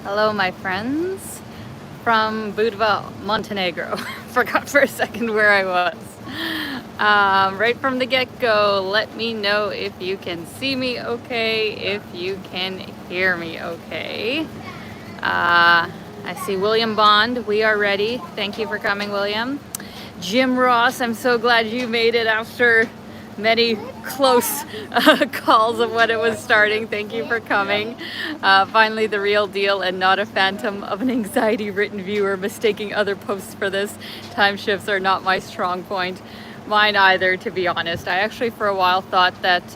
Hello, my friends from Budva, Montenegro. Forgot for a second where I was. Right from the get-go, let me know if you can see me okay, if you can hear me okay. I see William Bond. We are ready. Thank you for coming, William. Jim Ross, I'm so glad you made it after many close calls of when it was starting. Thank you for coming. Finally the real deal and not a phantom of an anxiety-ridden viewer mistaking other posts for this. Time shifts are not my strong point. Mine either, to be honest. I actually for a while thought that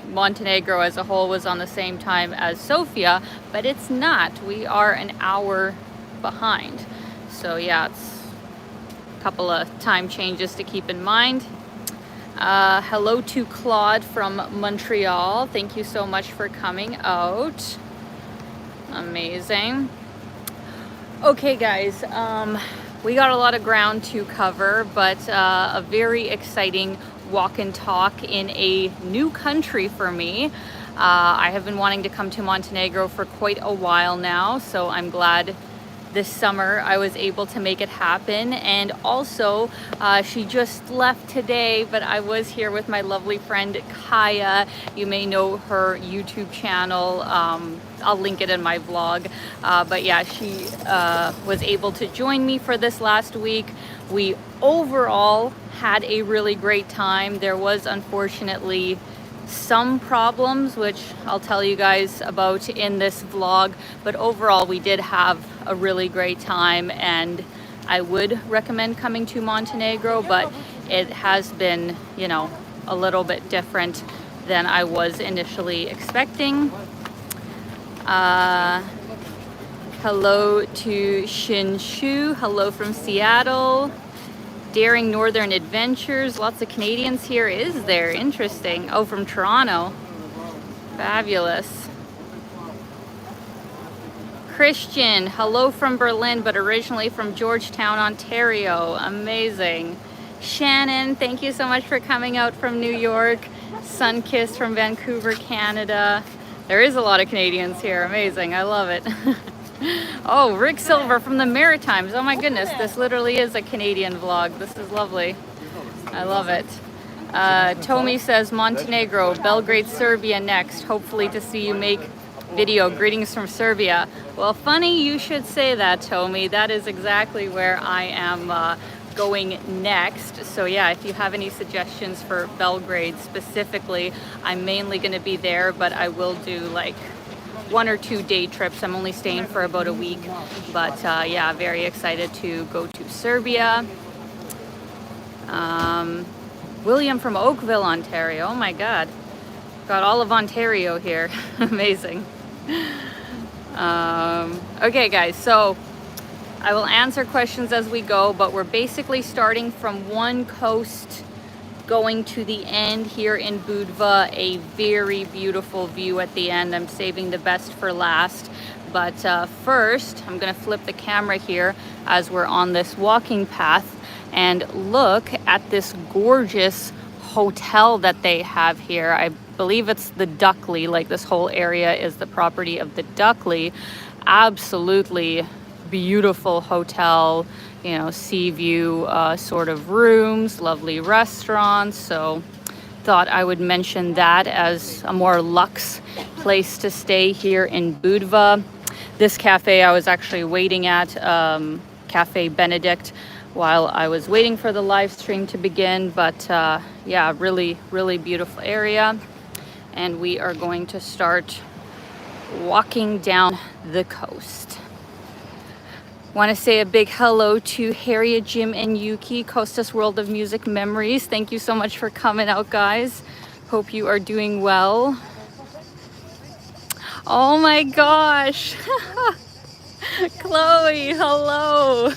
Montenegro as a whole was on the same time as Sofia, but it's not. We are an hour behind. So yeah, it's a couple of time changes to keep in mind. Hello to Claude from Montreal. Thank you so much for coming out. Amazing. Okay guys, we got a lot of ground to cover, but a very exciting walk and talk in a new country for me. I have been wanting to come to Montenegro for quite a while now, so I'm glad this summer I was able to make it happen. And also she just left today, but I was here with my lovely friend Kaya. You may know her YouTube channel. I'll link it in my vlog, but yeah, she was able to join me for this last week. We overall had a really great time. There was unfortunately some problems, which I'll tell you guys about in this vlog, but overall we did have a really great time, and I would recommend coming to Montenegro, but it has been, you know, a little bit different than I was initially expecting. Hello to Shinshu. Hello from Seattle. Daring Northern Adventures. Lots of Canadians here. Is there? Interesting. Oh, from Toronto. Fabulous. Christian. Hello from Berlin, but originally from Georgetown, Ontario. Amazing. Shannon, thank you so much for coming out from New York. Sunkissed from Vancouver, Canada. There is a lot of Canadians here. Amazing. I love it. Oh, Rick Silver from the Maritimes. Oh my goodness, this literally is a Canadian vlog. This is lovely. I love it. Tomi says Montenegro, Belgrade, Serbia next. Hopefully to see you make video. Greetings from Serbia. Well, funny you should say that, Tomi. That is exactly where I am going next. So yeah, if you have any suggestions for Belgrade specifically, I'm mainly going to be there, but I will do like 1 or 2 day trips. I'm only staying for about a week, but yeah, very excited to go to Serbia. William from Oakville, Ontario. Oh my God, got all of Ontario here. Amazing. Okay guys, so I will answer questions as we go, but we're basically starting from one coast going to the end here in Budva. A very beautiful view at the end. I'm saving the best for last, but first I'm gonna flip the camera here as we're on this walking path and look at this gorgeous hotel that they have here. I believe it's the Duckley. Like, this whole area is the property of the Duckley. Absolutely beautiful hotel, you know, sea view sort of rooms, lovely restaurants. So thought I would mention that as a more luxe place to stay here in Budva. This cafe I was actually waiting at, Cafe Benedict, while I was waiting for the live stream to begin. But yeah, really beautiful area, and we are going to start walking down the coast. Want to say a big hello to Harriet, Jim, and Yuki, Costas World of Music Memories. Thank you so much for coming out, guys. Hope you are doing well. Oh my gosh. Chloe, hello.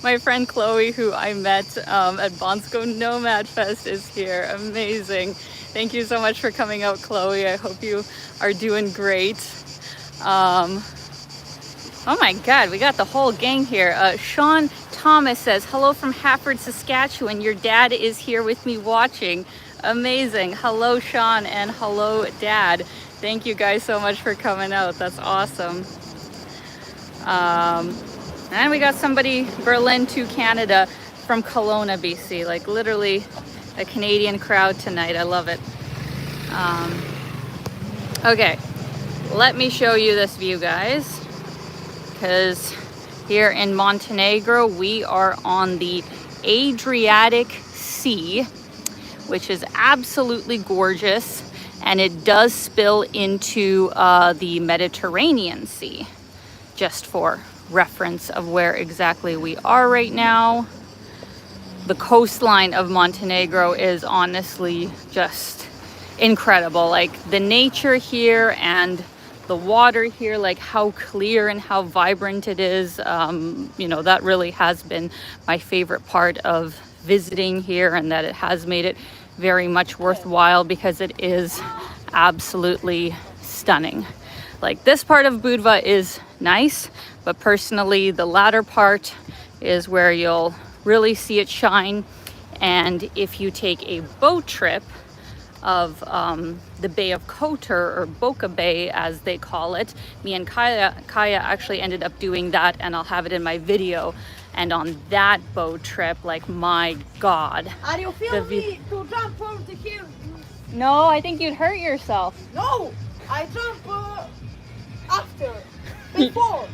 My friend Chloe, who I met at Bonsko Nomad Fest, is here. Amazing. Thank you so much for coming out, Chloe. I hope you are doing great. Oh my God, we got the whole gang here. Sean Thomas says, hello from Hafford, Saskatchewan. Your dad is here with me watching. Amazing. Hello, Sean, and hello, Dad. Thank you guys so much for coming out. That's awesome. And we got somebody, Berlin to Canada from Kelowna, BC. Like literally a Canadian crowd tonight. I love it. Okay, let me show you this view, guys. Because here in Montenegro, we are on the Adriatic Sea, which is absolutely gorgeous. And it does spill into the Mediterranean Sea, just for reference of where exactly we are right now. The coastline of Montenegro is honestly just incredible. Like the nature here and the water here, like how clear and how vibrant it is. You know, that really has been my favorite part of visiting here, and that it has made it very much worthwhile because it is absolutely stunning. Like this part of Budva is nice, but personally the latter part is where you'll really see it shine. And if you take a boat trip of the Bay of Kotor, or Boca Bay as they call it, me and Kaya actually ended up doing that, and I'll have it in my video. And on that boat trip, like my God. Are you filming me to jump from the hill? No, I think you'd hurt yourself. No, I jump after, before.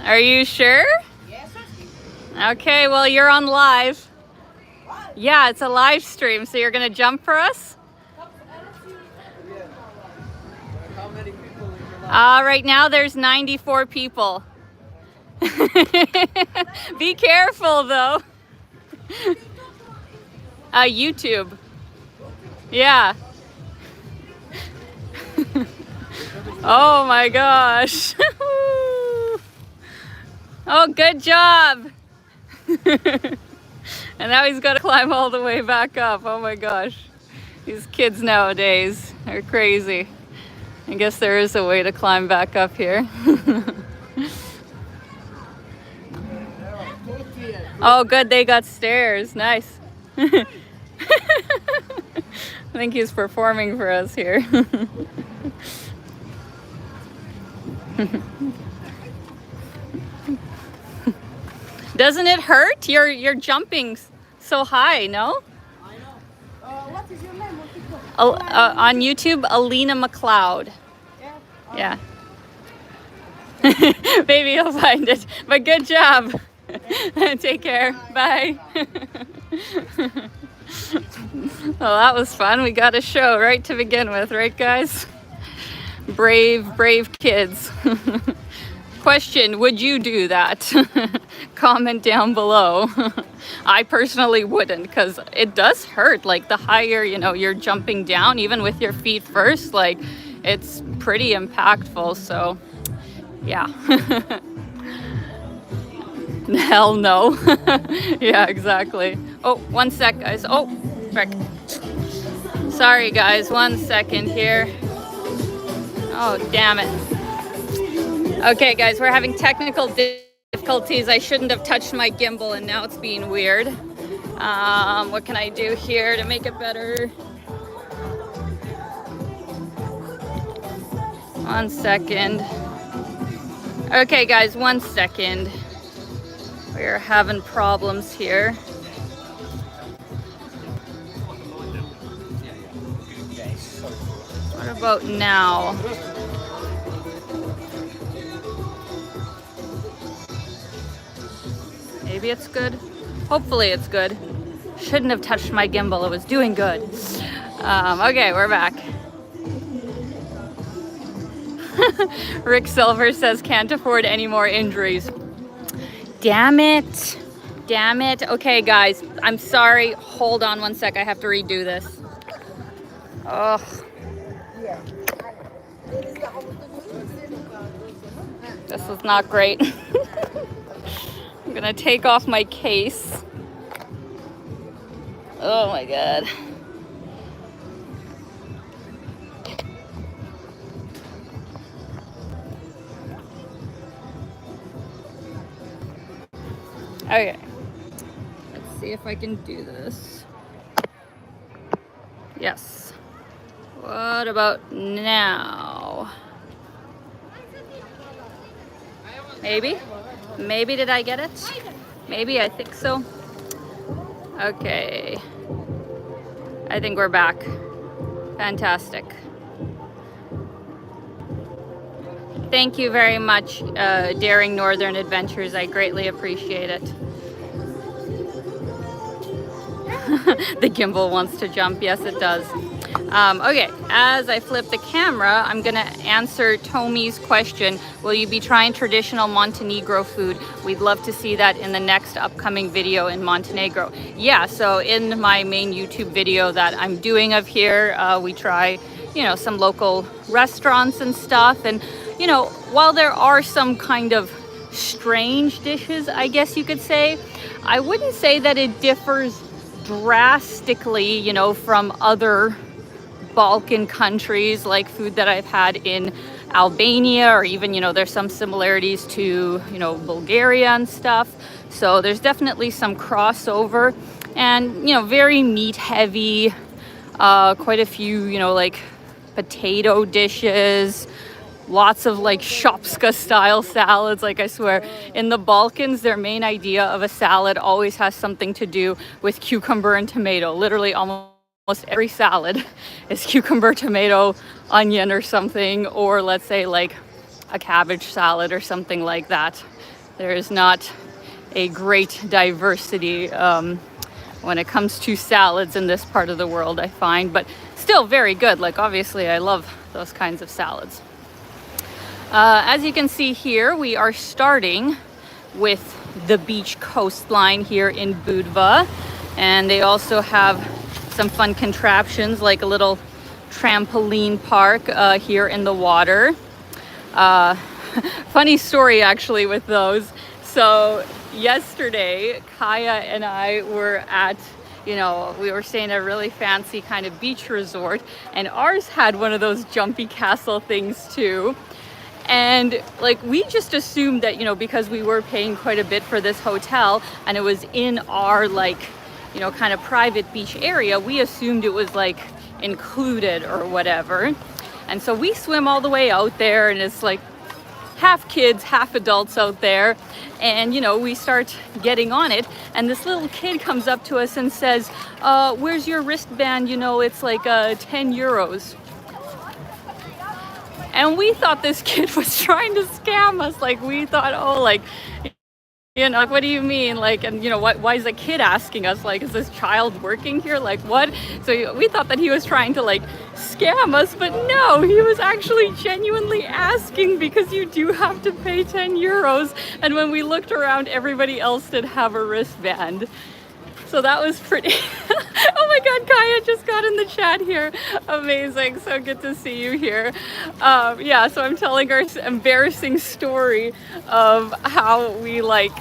Are you sure? Yes, Okay, well, you're on live. What? Yeah, it's a live stream, so you're gonna jump for us? How many people in your life? Right now there's 94 people. Be careful though. YouTube. Yeah. Oh my gosh. Oh, good job. And now he's got to climb all the way back up. Oh my gosh. These kids nowadays are crazy. I guess there is a way to climb back up here. Oh, good, they got stairs. Nice. I think he's performing for us here. Doesn't it hurt? You're jumping so high, no? I know. What is your name on TikTok? On YouTube, Alina McLeod. Yeah. Yeah. Maybe you'll find it. But good job. Take care. Bye. Well, that was fun. We got a show right to begin with, right, guys? Brave kids. Question, would you do that? Comment down below. I personally wouldn't, because it does hurt. Like the higher, you know, you're jumping down, even with your feet first, like it's pretty impactful. So yeah. Hell no. Yeah, exactly. Oh, 1 sec, guys. Oh, frick. Sorry, guys. 1 second here. Oh, damn it. Okay, guys, we're having technical difficulties. I shouldn't have touched my gimbal, and now it's being weird. What can I do here to make it better? 1 second. Okay, guys, 1 second. We're having problems here. What about now? Maybe it's good. Hopefully it's good. Shouldn't have touched my gimbal. It was doing good. Okay, we're back. Rick Silver says can't afford any more injuries. Damn it. Damn it. Okay, guys, I'm sorry. Hold on 1 sec. I have to redo this. Oh. This is not great. I'm gonna take off my case. Oh my God. Okay, let's see if I can do this. Yes. What about now? Maybe? Maybe did I get it? Maybe, I think so. Okay. I think we're back. Fantastic. Thank you very much, Daring Northern Adventures. I greatly appreciate it. The gimbal wants to jump. Yes, it does. Okay, as I flip the camera, I'm gonna answer Tomi's question. Will you be trying traditional Montenegro food? We'd love to see that in the next upcoming video in Montenegro. Yeah, so in my main YouTube video that I'm doing of here, we try, you know, some local restaurants and stuff. And, you know, while there are some kind of strange dishes, I guess you could say, I wouldn't say that it differs drastically, you know, from other Balkan countries, like food that I've had in Albania, or even, you know, there's some similarities to, you know, Bulgaria and stuff. So there's definitely some crossover, and, you know, very meat heavy, quite a few, you know, like potato dishes, lots of like shopska style salads. Like, I swear, in the Balkans, their main idea of a salad always has something to do with cucumber and tomato. Literally almost every salad is cucumber, tomato, onion or something, or let's say like a cabbage salad or something like that. There is not a great diversity when it comes to salads in this part of the world, I find, but still very good. Like, obviously I love those kinds of salads. As you can see here, we are starting with the beach coastline here in Budva, and they also have some fun contraptions like a little trampoline park here in the water. Funny story actually with those. So yesterday, Kaya and I were at, you know, we were staying at a really fancy kind of beach resort, and ours had one of those jumpy castle things too. And like, we just assumed that, you know, because we were paying quite a bit for this hotel and it was in our, like, you know, kind of private beach area, we assumed it was like included or whatever. And so we swim all the way out there, and it's like half kids, half adults out there. And, you know, we start getting on it, and this little kid comes up to us and says, where's your wristband? You know, it's like 10 euros. And we thought this kid was trying to scam us. Like, we thought, oh, like, you know, like, what do you mean? Like, and, you know, why is a kid asking us? Like, is this child working here? Like, what? So we thought that he was trying to, like, scam us, but no, he was actually genuinely asking, because you do have to pay 10 euros. And when we looked around, everybody else did have a wristband. So that was pretty... Oh my God, Kaya just got in the chat here. Amazing, so good to see you here. Yeah, so I'm telling our embarrassing story of how we, like,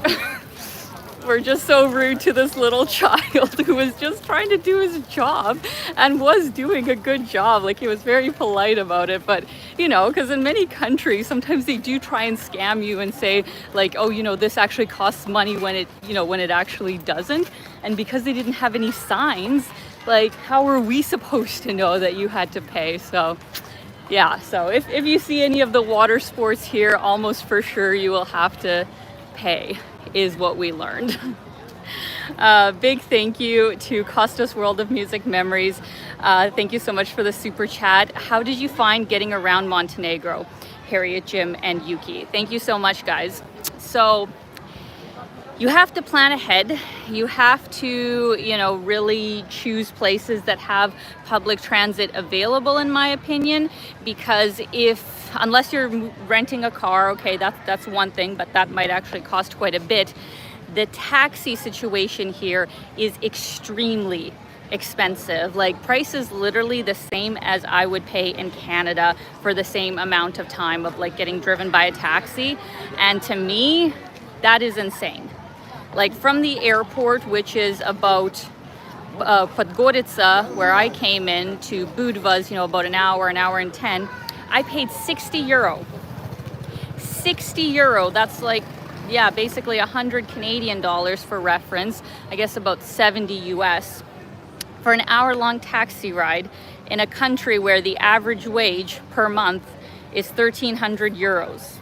were just so rude to this little child who was just trying to do his job and was doing a good job. Like, he was very polite about it, but, you know, because in many countries, sometimes they do try and scam you and say, like, oh, you know, this actually costs money when it, you know, when it actually doesn't. And because they didn't have any signs, like, how were we supposed to know that you had to pay? So yeah, so if you see any of the water sports here, almost for sure you will have to pay, is what we learned. Big thank you to Costas World of Music Memories. Thank you so much for the super chat. How did you find getting around Montenegro? Harriet, Jim, and Yuki. Thank you so much, guys. So you have to plan ahead. You have to, you know, really choose places that have public transit available, in my opinion, because unless you're renting a car, okay, that's one thing, but that might actually cost quite a bit. The taxi situation here is extremely expensive. Like, prices literally the same as I would pay in Canada for the same amount of time of, like, getting driven by a taxi. And to me, that is insane. Like, from the airport, which is about Podgorica, where I came in, to Budva's, you know, about an hour and 10, I paid 60 euro. 60 euro, that's like, yeah, basically 100 Canadian dollars for reference, I guess about 70 US, for an hour-long taxi ride in a country where the average wage per month is 1,300 euros.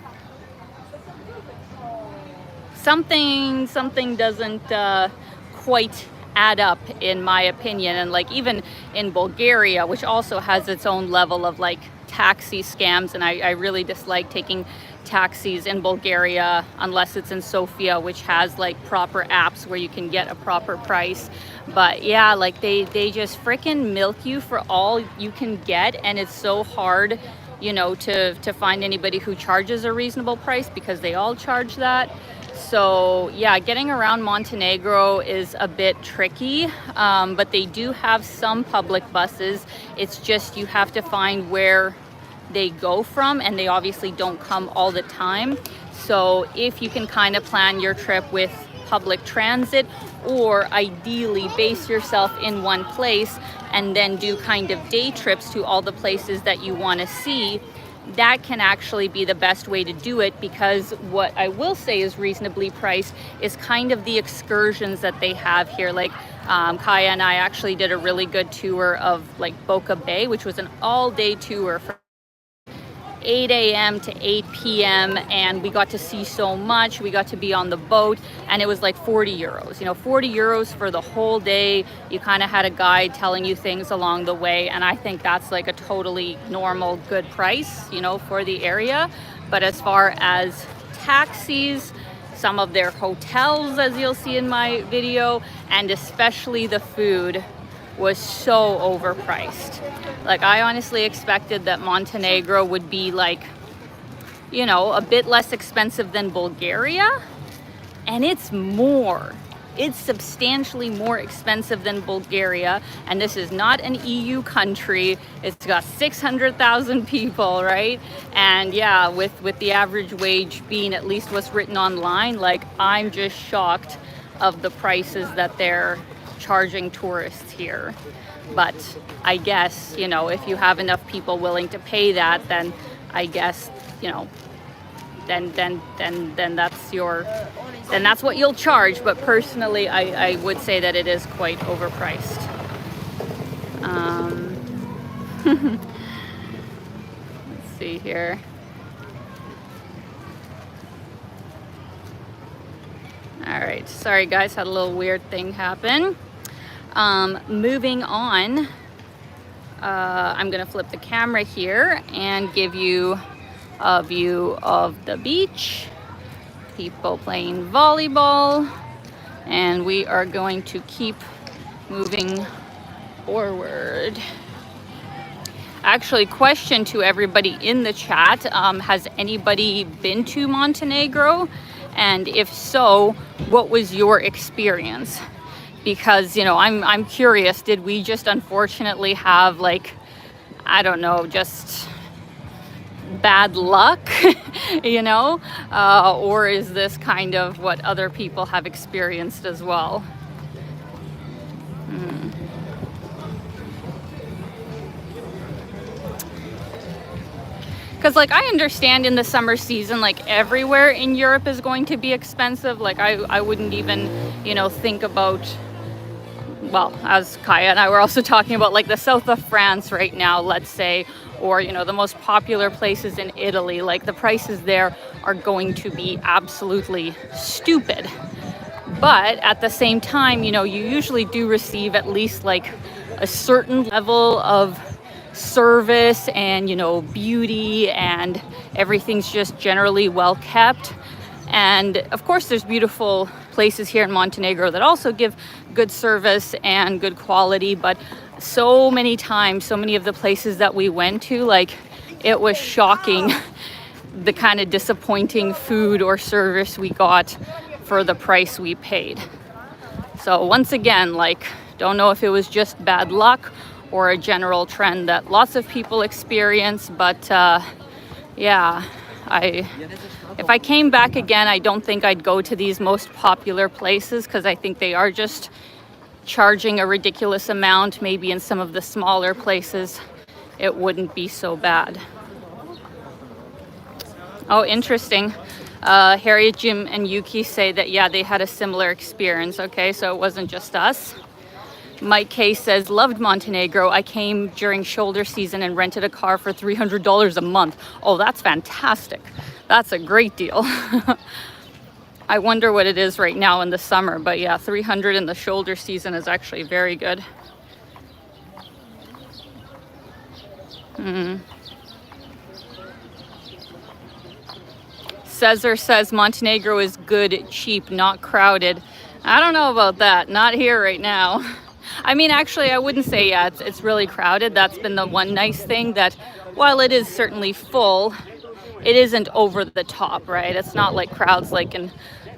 something doesn't quite add up in my opinion. And like even in Bulgaria, which also has its own level of like taxi scams, and I really dislike taking taxis in Bulgaria unless it's in Sofia, which has like proper apps where you can get a proper price. But yeah, like they just freaking milk you for all you can get, and it's so hard, you know, to find anybody who charges a reasonable price because they all charge that. So yeah, getting around Montenegro is a bit tricky, but they do have some public buses. It's just you have to find where they go from, and they obviously don't come all the time. So if you can kind of plan your trip with public transit, or ideally base yourself in one place and then do kind of day trips to all the places that you want to see, that can actually be the best way to do it, because what I will say is reasonably priced is kind of the excursions that they have here. Like Kaya and I actually did a really good tour of like Boca Bay, which was an all-day tour from 8 a.m. to 8 p.m. and we got to see so much. We got to be on the boat, and it was like 40 euros. You know, 40 euros for the whole day. You kind of had a guide telling you things along the way, and I think that's like a totally normal, good price, you know, for the area. But as far as taxis, some of their hotels, as you'll see in my video, and especially the food, was so overpriced. Like I honestly expected that Montenegro would be like, you know, a bit less expensive than Bulgaria, and it's more. It's substantially more expensive than Bulgaria, and this is not an EU country. It's got 600,000 people, right? And yeah, with the average wage being at least what's written online, like I'm just shocked of the prices that they're charging tourists here. But I guess, you know, if you have enough people willing to pay that, then I guess, you know, then that's what you'll charge. But personally, I would say that it is quite overpriced. Let's see here. All right, sorry guys, had a little weird thing happen. Moving on, I'm gonna flip the camera here and give you a view of the beach, people playing volleyball, and we are going to keep moving forward. Actually, question to everybody in the chat, has anybody been to Montenegro? And if so, what was your experience? Because, you know, I'm curious, did we just unfortunately have like, I don't know, just bad luck, you know? Or is this kind of what other people have experienced as well? Because like I understand in the summer season, like everywhere in Europe is going to be expensive. Like I wouldn't even, you know, think about, well, as Kaya and I were also talking about, like the south of France right now, let's say, or, you know, the most popular places in Italy, like the prices there are going to be absolutely stupid. But at the same time, you know, you usually do receive at least like a certain level of service and, you know, beauty, and everything's just generally well kept. And of course there's beautiful places here in Montenegro that also give good service and good quality, but so many times, so many of the places that we went to, like it was shocking the kind of disappointing food or service we got for the price we paid. So once again, like, don't know if it was just bad luck or a general trend that lots of people experience, but yeah, if I came back again, I don't think I'd go to these most popular places, because I think they are just charging a ridiculous amount. Maybe in some of the smaller places it wouldn't be so bad. Oh, interesting. Harriet, Jim, and Yuki say that, yeah, they had a similar experience. Okay, so it wasn't just us. Mike K says, loved Montenegro. I came during shoulder season and rented a car for $300 a month. Oh, that's fantastic. That's a great deal. I wonder what it is right now in the summer, but yeah, 300 in the shoulder season is actually very good. Cesar says Montenegro is good, cheap, not crowded. I don't know about that. Not here right now. I mean, actually, I wouldn't say, yeah, it's really crowded. That's been the one nice thing, that while it is certainly full, it isn't over the top, right? It's not like crowds like in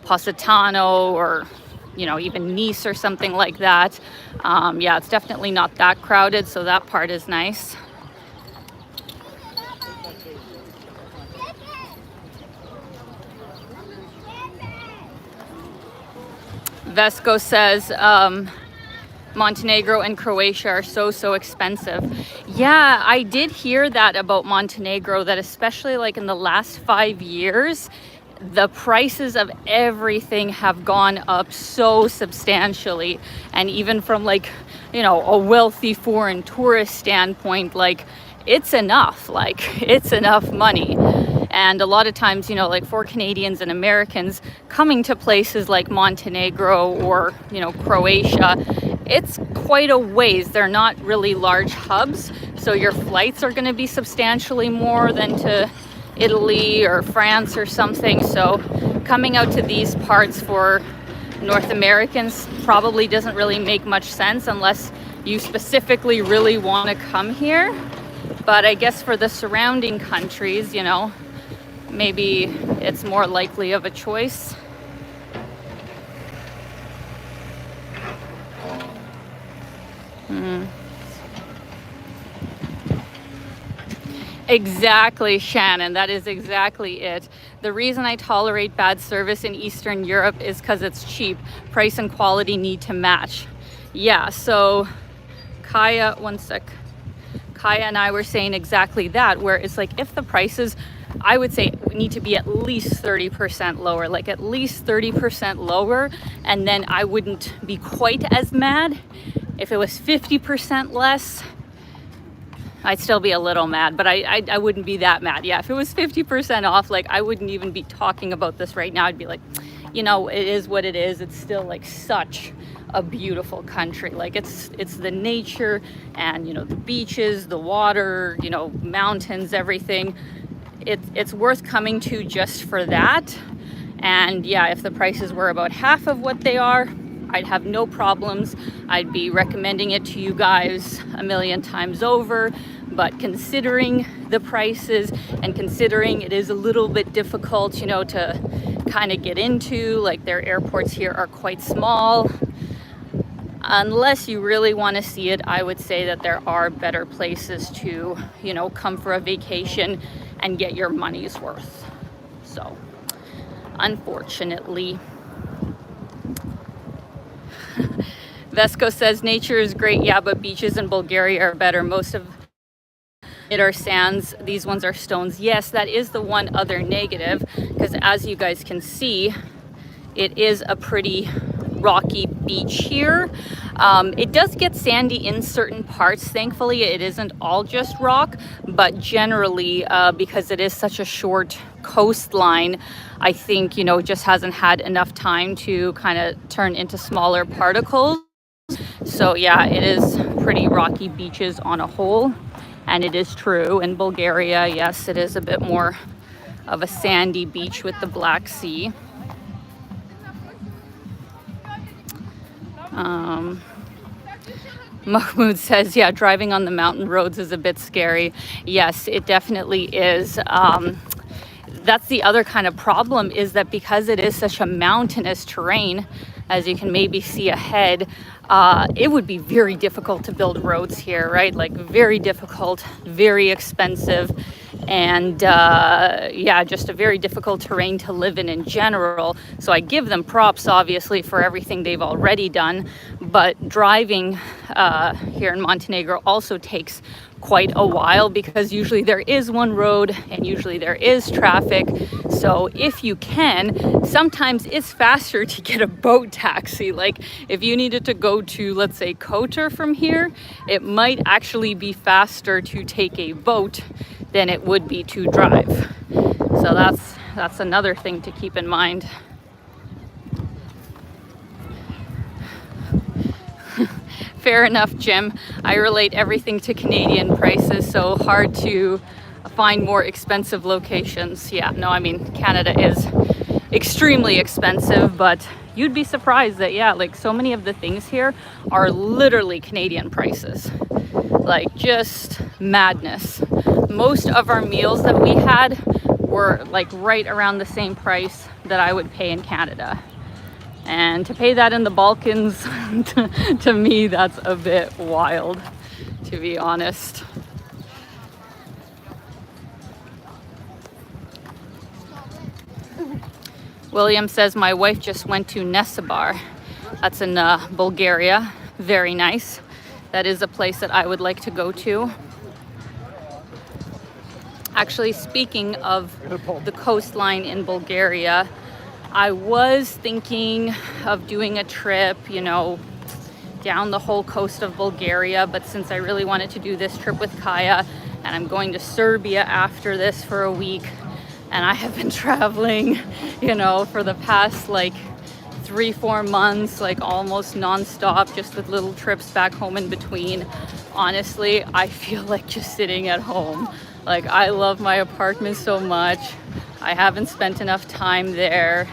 Positano or, you know, even Nice or something like that. Yeah, it's definitely not that crowded, so that part is nice. Vesco says Montenegro and Croatia are so expensive. Yeah, I did hear that about Montenegro, that especially like in the last 5 years, the prices of everything have gone up so substantially. And even from like, you know, a wealthy foreign tourist standpoint, like it's enough money. And a lot of times, you know, like for Canadians and Americans coming to places like Montenegro or, you know, Croatia, it's quite a ways. They're not really large hubs, so your flights are going to be substantially more than to Italy or France or something. So coming out to these parts for North Americans probably doesn't really make much sense unless you specifically really want to come here. But I guess for the surrounding countries, you know, maybe it's more likely of a choice. Exactly, Shannon. That is exactly it. The reason I tolerate bad service in Eastern Europe is because it's cheap. Price and quality need to match. Yeah, so Kaya, one sec. Kaya and I were saying exactly that, where it's like if the prices, I would say, need to be at least 30% lower, like at least 30% lower, and then I wouldn't be quite as mad. If it was 50% less, I'd still be a little mad, but I wouldn't be that mad. Yeah, if it was 50% off, like I wouldn't even be talking about this right now. I'd be like, you know, it is what it is. It's still like such a beautiful country. Like it's the nature and, you know, the beaches, the water, you know, mountains, everything. It's worth coming to just for that. And yeah, if the prices were about half of what they are, I'd have no problems. I'd be recommending it to you guys a million times over. But considering the prices and considering it is a little bit difficult, you know, to kind of get into, like their airports here are quite small. Unless you really want to see it, I would say that there are better places to, you know, come for a vacation and get your money's worth. So, unfortunately. Vesco says nature is great, yeah, but beaches in Bulgaria are better. Most of it are sands. These ones are stones. Yes, that is the one other negative, because as you guys can see, it is a pretty rocky beach here. It does get sandy in certain parts. Thankfully, it isn't all just rock, but generally, because it is such a short coastline, I think, you know, it just hasn't had enough time to kind of turn into smaller particles. So yeah, it is pretty rocky beaches on a whole. And it is true in Bulgaria, yes, it is a bit more of a sandy beach with the Black Sea. Mahmoud says, yeah, driving on the mountain roads is a bit scary. Yes, it definitely is. That's the other kind of problem, is that because it is such a mountainous terrain, as you can maybe see ahead, it would be very difficult to build roads here, right? Like very difficult, very expensive, and yeah, just a very difficult terrain to live in general. So I give them props, obviously, for everything they've already done, but driving here in Montenegro also takes quite a while, because usually there is one road and usually there is traffic. So if you can, sometimes it's faster to get a boat taxi. Like if you needed to go to, let's say, Kotor from here, it might actually be faster to take a boat than it would be to drive. So that's another thing to keep in mind. Fair enough, Jim. I relate everything to Canadian prices, so hard to find more expensive locations. Yeah, no, I mean, Canada is extremely expensive, but you'd be surprised that, yeah, like so many of the things here are literally Canadian prices. Like just madness. Most of our meals that we had were like right around the same price that I would pay in Canada. And to pay that in the Balkans, to me, that's a bit wild, to be honest. William says, my wife just went to Nesebar. That's in Bulgaria. Very nice. That is a place that I would like to go to. Actually, speaking of the coastline in Bulgaria, I was thinking of doing a trip, you know, down the whole coast of Bulgaria, but since I really wanted to do this trip with Kaya, and I'm going to Serbia after this for a week, and I have been traveling, you know, for the past like 3-4 months, like almost non-stop, just with little trips back home in between. Honestly, I feel like just sitting at home. Like, I love my apartment so much. I haven't spent enough time there,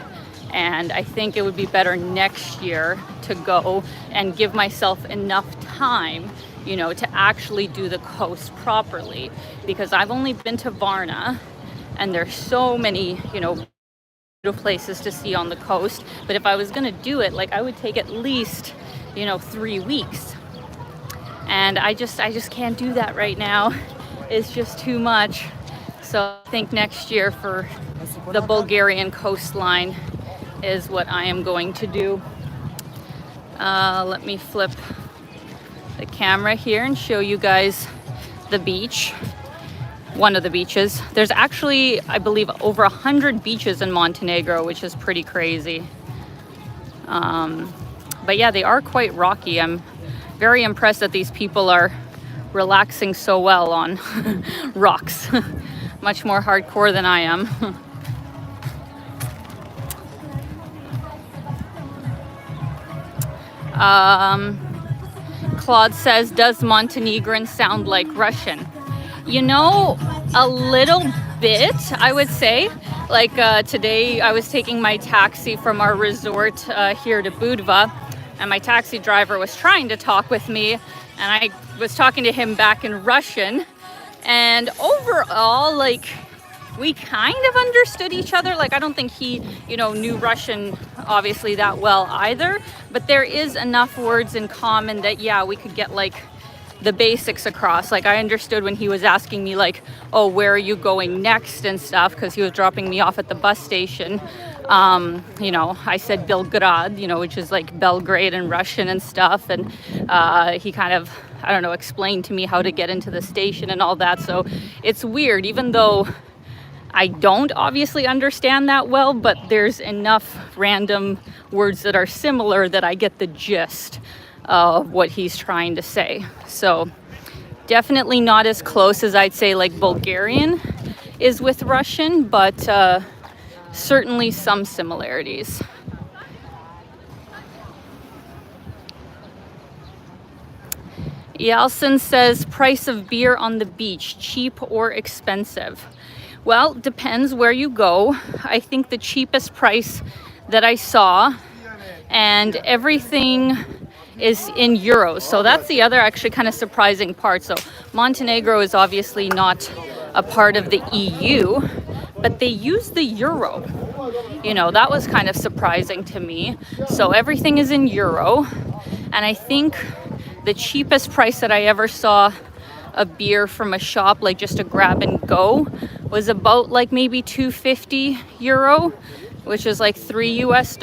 and I think it would be better next year to go and give myself enough time, you know, to actually do the coast properly, because I've only been to Varna, and there's so many, you know, beautiful places to see on the coast. But if I was gonna do it, like, I would take at least, you know, 3 weeks, and I just can't do that right now. It's just too much. So I think next year for the Bulgarian coastline is what I am going to do. Let me flip the camera here and show you guys the beach. One of the beaches. There's actually, I believe, over 100 beaches in Montenegro, which is pretty crazy. But yeah, they are quite rocky. I'm very impressed that these people are relaxing so well on rocks. Much more hardcore than I am. Claude says, does Montenegrin sound like Russian? You know, a little bit, I would say. Like today I was taking my taxi from our resort here to Budva, and my taxi driver was trying to talk with me, and I was talking to him back in Russian, and overall, like, we kind of understood each other. Like, I don't think he, you know, knew Russian obviously that well either, but there is enough words in common that, yeah, we could get like the basics across. Like, I understood when he was asking me like, oh, where are you going next and stuff, because he was dropping me off at the bus station. You know, I said Belgrade, you know, which is like Belgrade in Russian and stuff, and he kind of, I don't know, explained to me how to get into the station and all that. So it's weird, even though I don't obviously understand that well, but there's enough random words that are similar that I get the gist of what he's trying to say. So definitely not as close as I'd say like Bulgarian is with Russian, but certainly some similarities. Yalson says, price of beer on the beach, cheap or expensive? Well, depends where you go. I think the cheapest price that I saw, and everything is in euros. So that's the other actually kind of surprising part. So Montenegro is obviously not a part of the EU, but they use the euro. You know, that was kind of surprising to me. So everything is in euro. And I think the cheapest price that I ever saw a beer from a shop, like just a grab and go, was about like maybe 250 euro, which is like $3 US.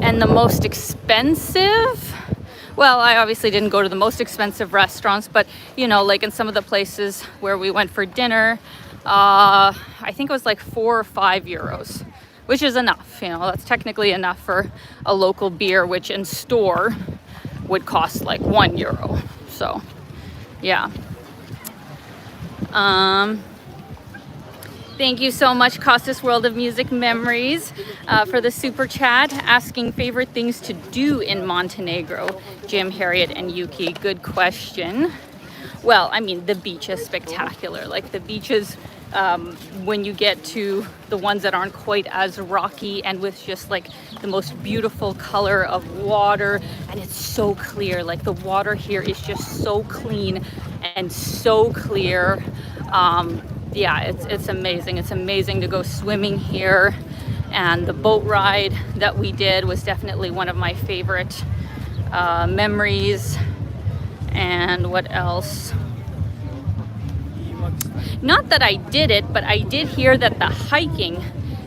And the most expensive, well, I obviously didn't go to the most expensive restaurants, but you know, like in some of the places where we went for dinner, I think it was like 4 or 5 euros, which is enough. You know, that's technically enough for a local beer, which in store would cost like €1. So yeah. Thank you so much, Costas World of Music Memories, for the super chat, asking favorite things to do in Montenegro. Jim, Harriet, and Yuki, good question. Well, I mean, the beach is spectacular. Like the beaches, when you get to the ones that aren't quite as rocky and with just like the most beautiful color of water, and it's so clear. Like the water here is just so clean and so clear. Yeah, it's amazing. It's amazing to go swimming here. And the boat ride that we did was definitely one of my favorite memories. And what else? Not that I did it, but I did hear that the hiking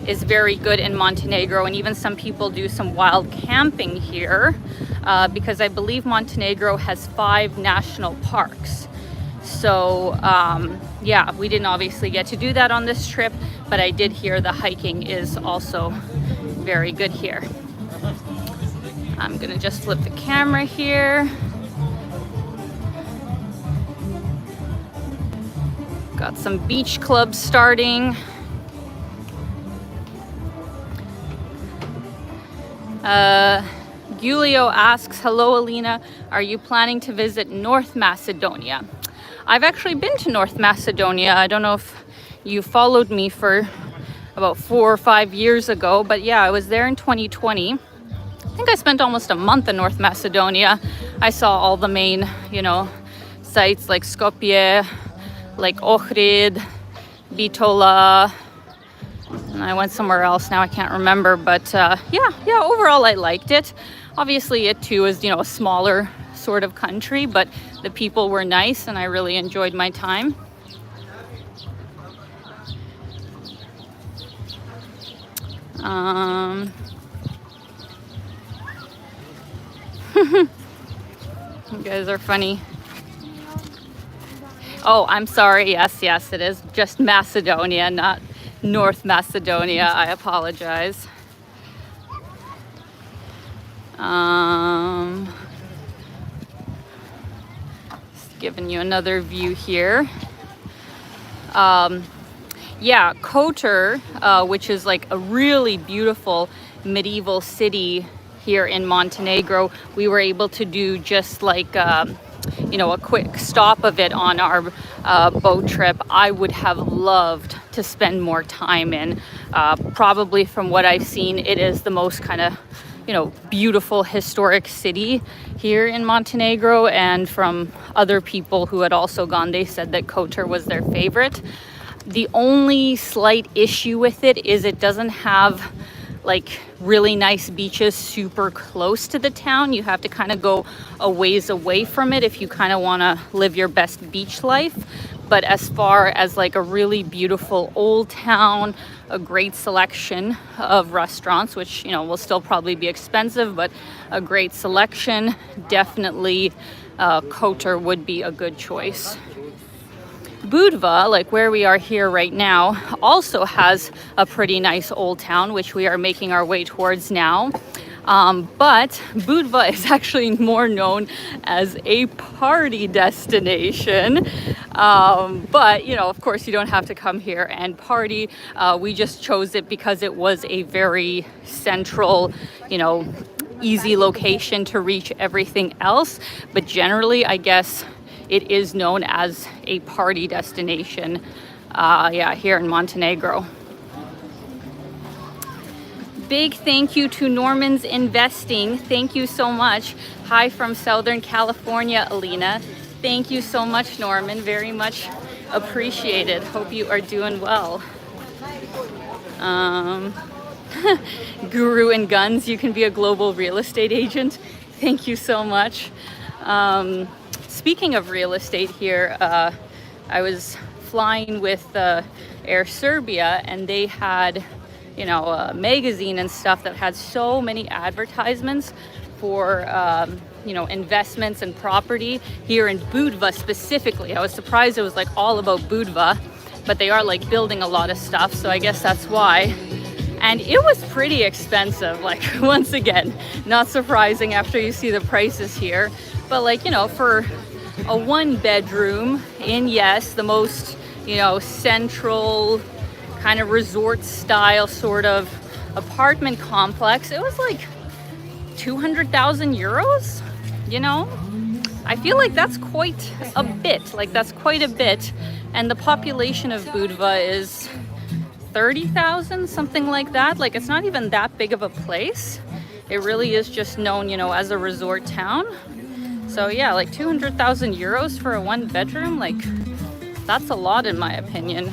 is very good in Montenegro, and even some people do some wild camping here, because I believe Montenegro has 5 national parks. So yeah, we didn't obviously get to do that on this trip, but I did hear the hiking is also very good here. I'm gonna just flip the camera here. Got some beach clubs starting. Giulio asks, hello Alina, are you planning to visit North Macedonia? I've actually been to North Macedonia. I don't know if you followed me for about 4 or 5 years ago, but yeah, I was there in 2020. I think I spent almost a month in North Macedonia. I saw all the main, you know, sites like Skopje, like Ohrid, Bitola, and I went somewhere else now, I can't remember, but yeah, overall I liked it. Obviously it too is, you know, a smaller sort of country, but the people were nice and I really enjoyed my time. You guys are funny. Oh, I'm sorry. Yes, it is just Macedonia, not North Macedonia. I apologize. Just giving you another view here. Yeah, Kotor, which is like a really beautiful medieval city here in Montenegro. We were able to do just like you know, a quick stop of it on our boat trip. I would have loved to spend more time in. Probably from what I've seen, it is the most kind of, you know, beautiful historic city here in Montenegro. And from other people who had also gone, they said that Kotor was their favorite. The only slight issue with it is it doesn't have like really nice beaches super close to the town. You have to kind of go a ways away from it if you kind of want to live your best beach life. But as far as like a really beautiful old town, a great selection of restaurants, which, you know, will still probably be expensive, but a great selection, definitely Kotor would be a good choice. Budva, like where we are here right now, also has a pretty nice old town, which we are making our way towards now. But Budva is actually more known as a party destination. But, you know, of course, you don't have to come here and party. We just chose it because it was a very central, you know, easy location to reach everything else. But generally, I guess it is known as a party destination, yeah, here in Montenegro. Big thank you to Norman's Investing. Thank you so much. Hi from Southern California, Alina. Thank you so much, Norman. Very much appreciated. Hope you are doing well. Guru and Guns, you can be a global real estate agent. Thank you so much. Speaking of real estate here, I was flying with Air Serbia, and they had, you know, a magazine and stuff that had so many advertisements for, you know, investments and property here in Budva specifically. I was surprised it was like all about Budva, but they are like building a lot of stuff, so I guess that's why. And it was pretty expensive, like once again, not surprising after you see the prices here. But like, you know, for a 1-bedroom in, yes, the most, you know, central kind of resort style sort of apartment complex. It was like 200,000 euros, you know? I feel like that's quite a bit, and the population of Budva is 30,000, something like that. Like, it's not even that big of a place. It really is just known, you know, as a resort town. So yeah, like 200,000 euros for a 1-bedroom, like that's a lot in my opinion.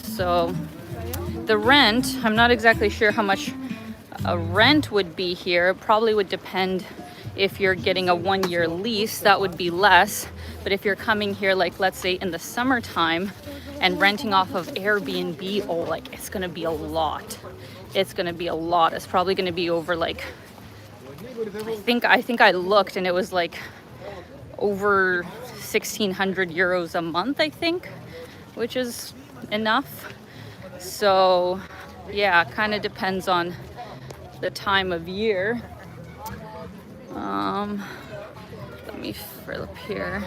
So the rent, I'm not exactly sure how much a rent would be here. It probably would depend. If you're getting a 1-year lease, that would be less. But if you're coming here, like let's say in the summertime and renting off of Airbnb, oh, like it's gonna be a lot. It's gonna be a lot. It's probably gonna be over like, I think I looked and it was like over 1,600 euros a month, I think, which is enough. So yeah, kind of depends on the time of year. Let me flip here.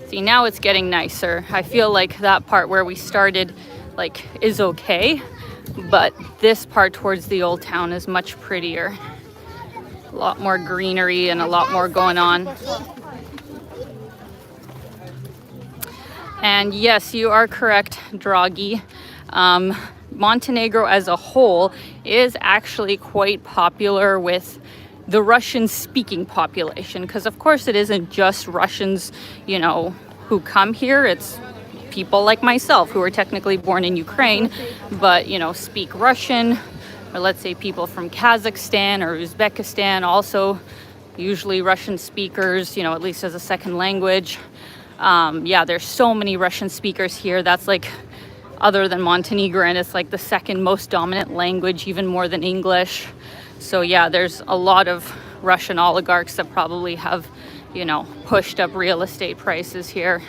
See, now it's getting nicer. I feel like that part where we started like is okay, but this part towards the old town is much prettier. A lot more greenery and a lot more going on. And yes, you are correct, Draghi. Montenegro as a whole is actually quite popular with the Russian-speaking population, because of course it isn't just Russians, you know, who come here. It's people like myself who are technically born in Ukraine, but, you know, speak Russian, or let's say people from Kazakhstan or Uzbekistan, also usually Russian speakers, you know, at least as a second language. Yeah, there's so many Russian speakers here. That's like, other than Montenegrin, it's like the second most dominant language, even more than English. So yeah, there's a lot of Russian oligarchs that probably have, you know, pushed up real estate prices here.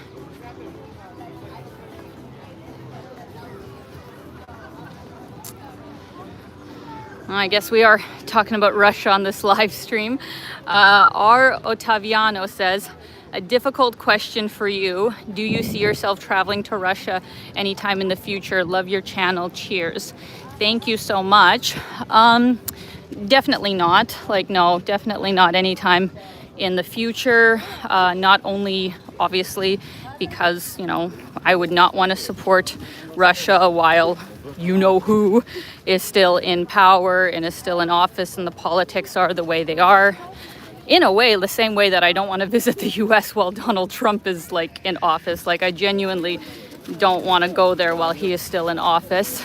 I guess we are talking about Russia on this live stream. R. Ottaviano says, a difficult question for you. Do you see yourself traveling to Russia anytime in the future? Love your channel. Cheers. Thank you so much. Definitely not. Like, no, definitely not anytime in the future. Not only, obviously, because, you know, I would not want to support Russia while you know who is still in power and is still in office and the politics are the way they are. In a way, the same way that I don't want to visit the US while Donald Trump is like in office. Like, I genuinely don't want to go there while he is still in office.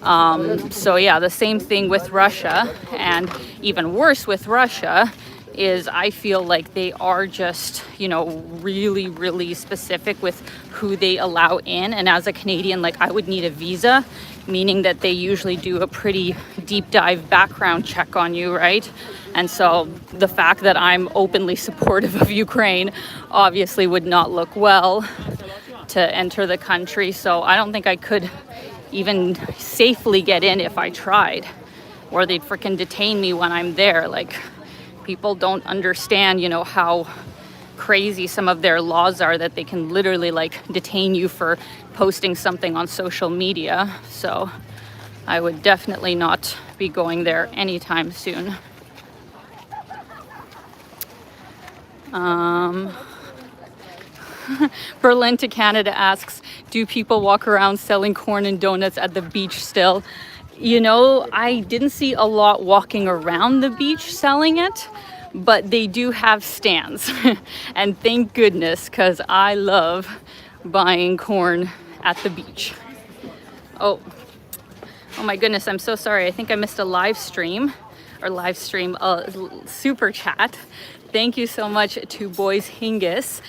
So yeah, the same thing with Russia, and even worse with Russia is I feel like they are just, you know, really, really specific with who they allow in. And as a Canadian, like, I would need a visa, meaning that they usually do a pretty deep dive background check on you, right? And so the fact that I'm openly supportive of Ukraine obviously would not look well to enter the country. So I don't think I could even safely get in if I tried, or they'd freaking detain me when I'm there. Like, people don't understand, you know, how crazy some of their laws are, that they can literally like detain you for posting something on social media. So I would definitely not be going there anytime soon. Berlin to Canada asks, do people walk around selling corn and donuts at the beach still? You know, I didn't see a lot walking around the beach selling it, but they do have stands. And thank goodness, because I love buying corn at the beach. Oh my goodness, I'm so sorry. I think I missed a live stream, super chat. Thank you so much to Boys Hingis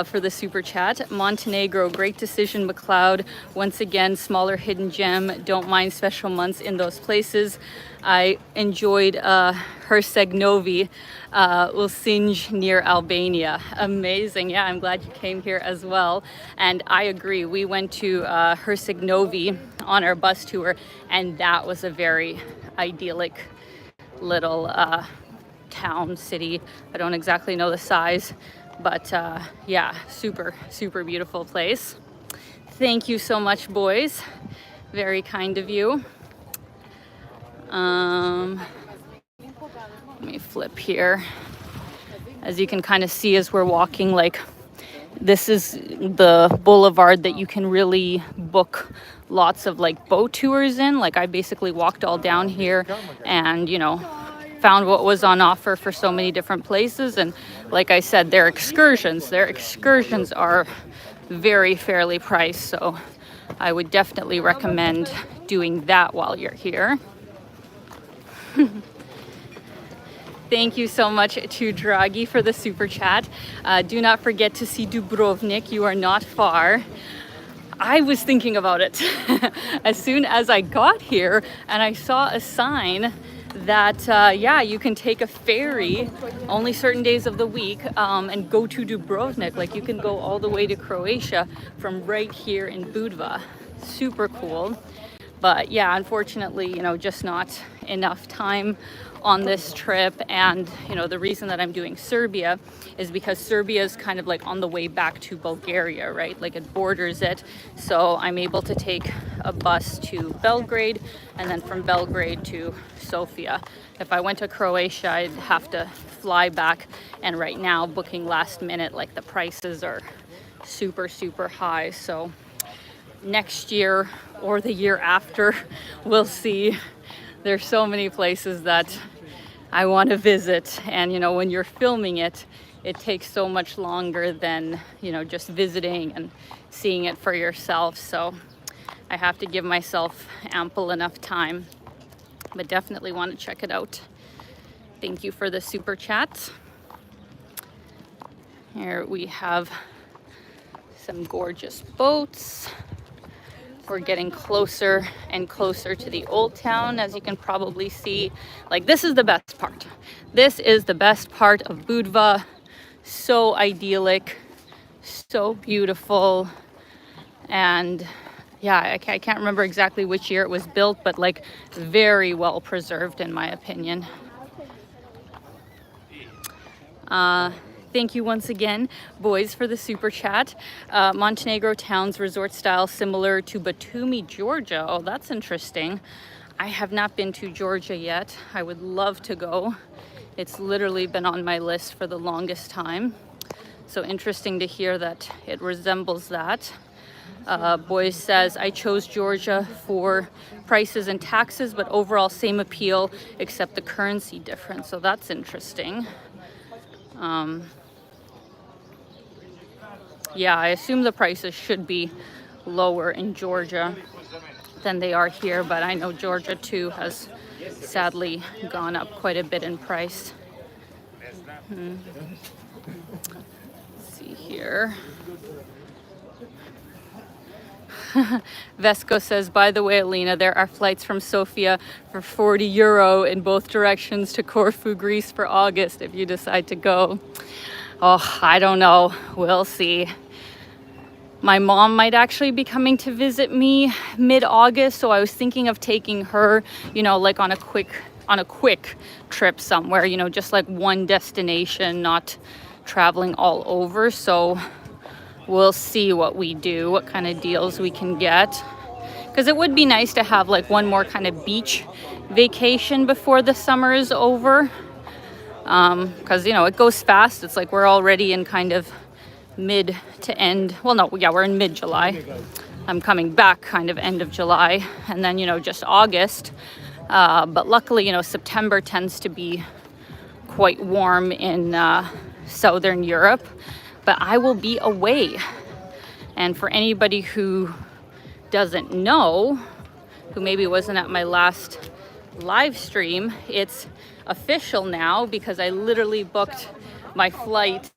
for the super chat. Montenegro, great decision, McLeod. Once again, smaller hidden gem. Don't mind special months in those places. I enjoyed Herceg-Novi, Ulcinj near Albania. Amazing. Yeah, I'm glad you came here as well. And I agree. We went to Herceg-Novi on our bus tour, and that was a very idyllic little town, city. I don't exactly know the size, but yeah, super, super beautiful place. Thank you so much, boys. Very kind of you. Let me flip here. As you can kind of see as we're walking, like this is the boulevard that you can really book lots of like boat tours in. Like I basically walked all down here and, you know, found what was on offer for so many different places. And like I said, their excursions are very fairly priced. So I would definitely recommend doing that while you're here. Thank you so much to Draghi for the super chat. Do not forget to see Dubrovnik. You are not far. I was thinking about it as soon as I got here and I saw a sign that, yeah, you can take a ferry only certain days of the week and go to Dubrovnik. Like you can go all the way to Croatia from right here in Budva. Super cool. But yeah, unfortunately, you know, just not enough time on this trip. And you know, the reason that I'm doing Serbia is because Serbia is kind of like on the way back to Bulgaria, right? Like it borders it. So I'm able to take a bus to Belgrade and then from Belgrade to Sofia. If I went to Croatia, I'd have to fly back, and right now booking last minute, like the prices are super high. So next year or the year after, we'll see. There's so many places that I want to visit, and you know, when you're filming it, it takes so much longer than, you know, just visiting and seeing it for yourself. So I have to give myself ample enough time, but definitely want to check it out. Thank you for the super chat. Here we have some gorgeous boats. We're getting closer and closer to the old town, as you can probably see. Like this is the best part. This is the best part of Budva. So idyllic, so beautiful. And yeah, I can't remember exactly which year it was built, but like very well preserved in my opinion. Thank you once again, boys, for the super chat. Montenegro towns resort style similar to Batumi, Georgia. Oh, that's interesting. I have not been to Georgia yet. I would love to go. It's literally been on my list for the longest time. So interesting to hear that it resembles that. Boys says, I chose Georgia for prices and taxes, but overall same appeal except the currency difference. So that's interesting. Yeah, I assume the prices should be lower in Georgia than they are here, but I know Georgia too has sadly gone up quite a bit in price. Let's see here. Vesco says, by the way, Alina, there are flights from Sofia for €40 in both directions to Corfu, Greece for August if you decide to go. Oh, I don't know. We'll see. My mom might actually be coming to visit me mid-August, so I was thinking of taking her, you know, like on a quick trip somewhere, you know, just like one destination, not traveling all over. So we'll see what we do, what kind of deals we can get. Because it would be nice to have like one more kind of beach vacation before the summer is over. Because, you know, it goes fast. It's like we're already in kind of mid to end. Well, no, yeah, we're in mid-July. I'm coming back kind of end of July. And then, you know, just August. But luckily, you know, September tends to be quite warm in Southern Europe. But I will be away. And for anybody who doesn't know, who maybe wasn't at my last live stream, it's official now because I literally booked my flight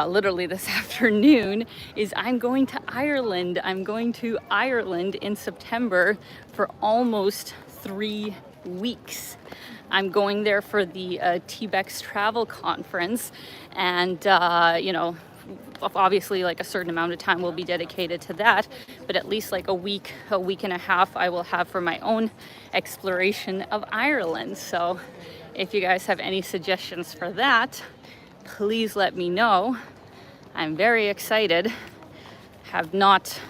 literally this afternoon. Is I'm going to Ireland. I'm going to Ireland in September for almost 3 weeks. I'm going there for the TBEX travel conference, and you know, obviously like a certain amount of time will be dedicated to that, but at least like a week and a half I will have for my own exploration of Ireland. So if you guys have any suggestions for that, please let me know. I'm very excited have not,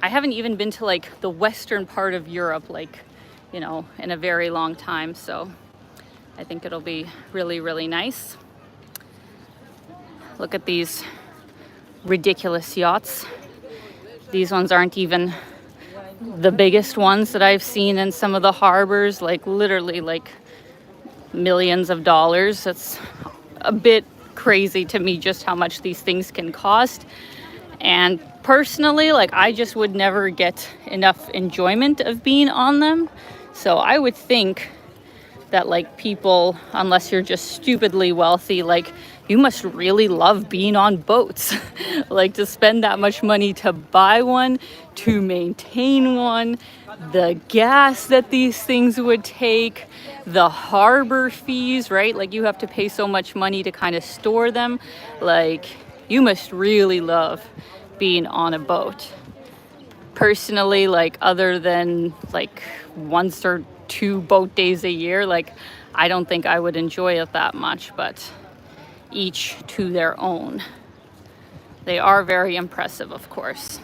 I haven't even been to like the western part of Europe, like, you know, in a very long time. So I think it'll be really, really nice. Look at these ridiculous yachts. These ones aren't even the biggest ones that I've seen in some of the harbors, like literally like millions of dollars. That's a bit crazy to me just how much these things can cost. And personally, like, I just would never get enough enjoyment of being on them. So I would think that like people, unless you're just stupidly wealthy, like you must really love being on boats. Like to spend that much money to buy one, to maintain one, the gas that these things would take, the harbor fees, right? Like you have to pay so much money to kind of store them. Like you must really love being on a boat. Personally, like other than like once or two boat days a year, like I don't think I would enjoy it that much, but each to their own. They are very impressive, of course.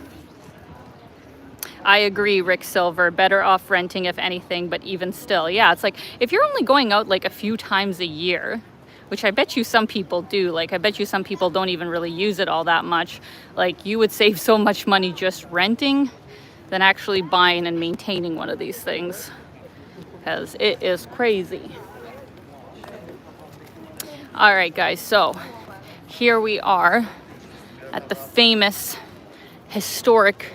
I agree, Rick Silver, better off renting if anything, but even still, yeah, it's like if you're only going out like a few times a year, which I bet you some people do, like I bet you some people don't even really use it all that much, like you would save so much money just renting than actually buying and maintaining one of these things, because it is crazy. All right, guys, so here we are at the famous historic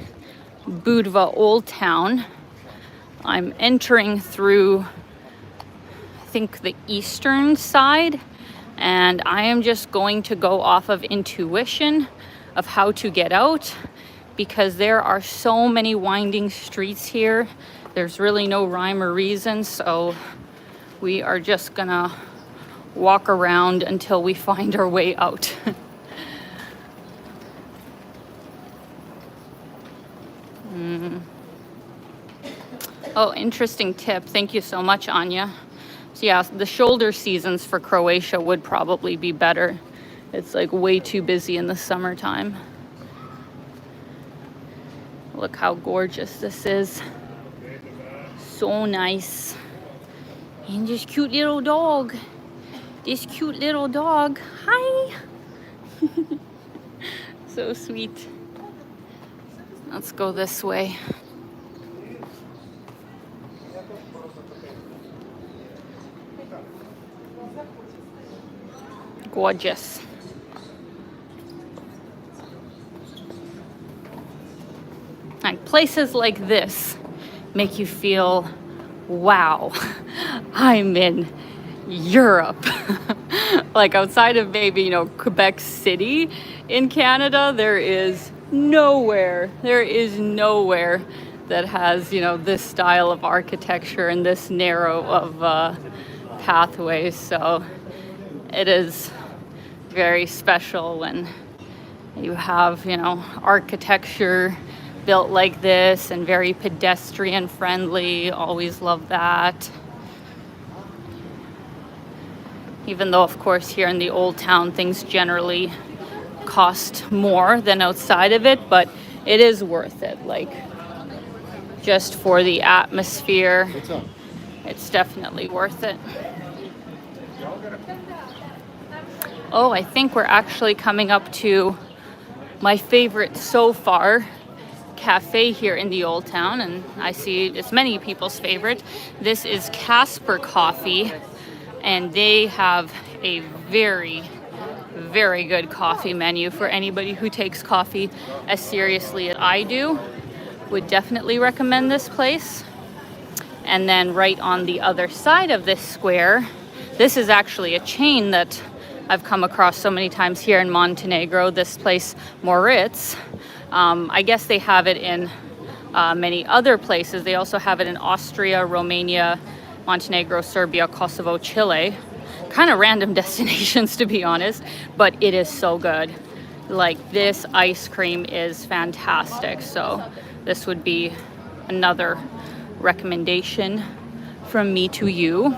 Budva Old Town. I'm entering through, I think, the eastern side, and I am just going to go off of intuition of how to get out, because there are so many winding streets here. There's really no rhyme or reason, so we are just gonna walk around until we find our way out. Oh, interesting tip. Thank you so much, Anya. So yeah, the shoulder seasons for Croatia would probably be better. It's like way too busy in the summertime. Look how gorgeous this is. So nice. And this cute little dog. This cute little dog. Hi. So sweet. Let's go this way. Gorgeous. Like places like this make you feel, wow, I'm in Europe. Like outside of maybe, you know, Quebec City in Canada, there is nowhere that has, you know, this style of architecture and this narrow of pathways. So it is very special when you have, you know, architecture built like this and very pedestrian friendly. Always love that. Even though, of course, here in the old town, things generally cost more than outside of it, but it is worth it. Like, just for the atmosphere, it's definitely worth it. Oh, I think we're actually coming up to my favorite so far cafe here in the old town, and I see it's many people's favorite. This is Casper Coffee, and they have a very, very good coffee menu for anybody who takes coffee as seriously as I do. Would definitely recommend this place. And then right on the other side of this square, this is actually a chain that I've come across so many times here in Montenegro, this place Moritz. I guess they have it in many other places. They also have it in Austria, Romania, Montenegro, Serbia, Kosovo, Chile. Kind of random destinations, to be honest, but it is so good. Like, this ice cream is fantastic. So this would be another recommendation from me to you.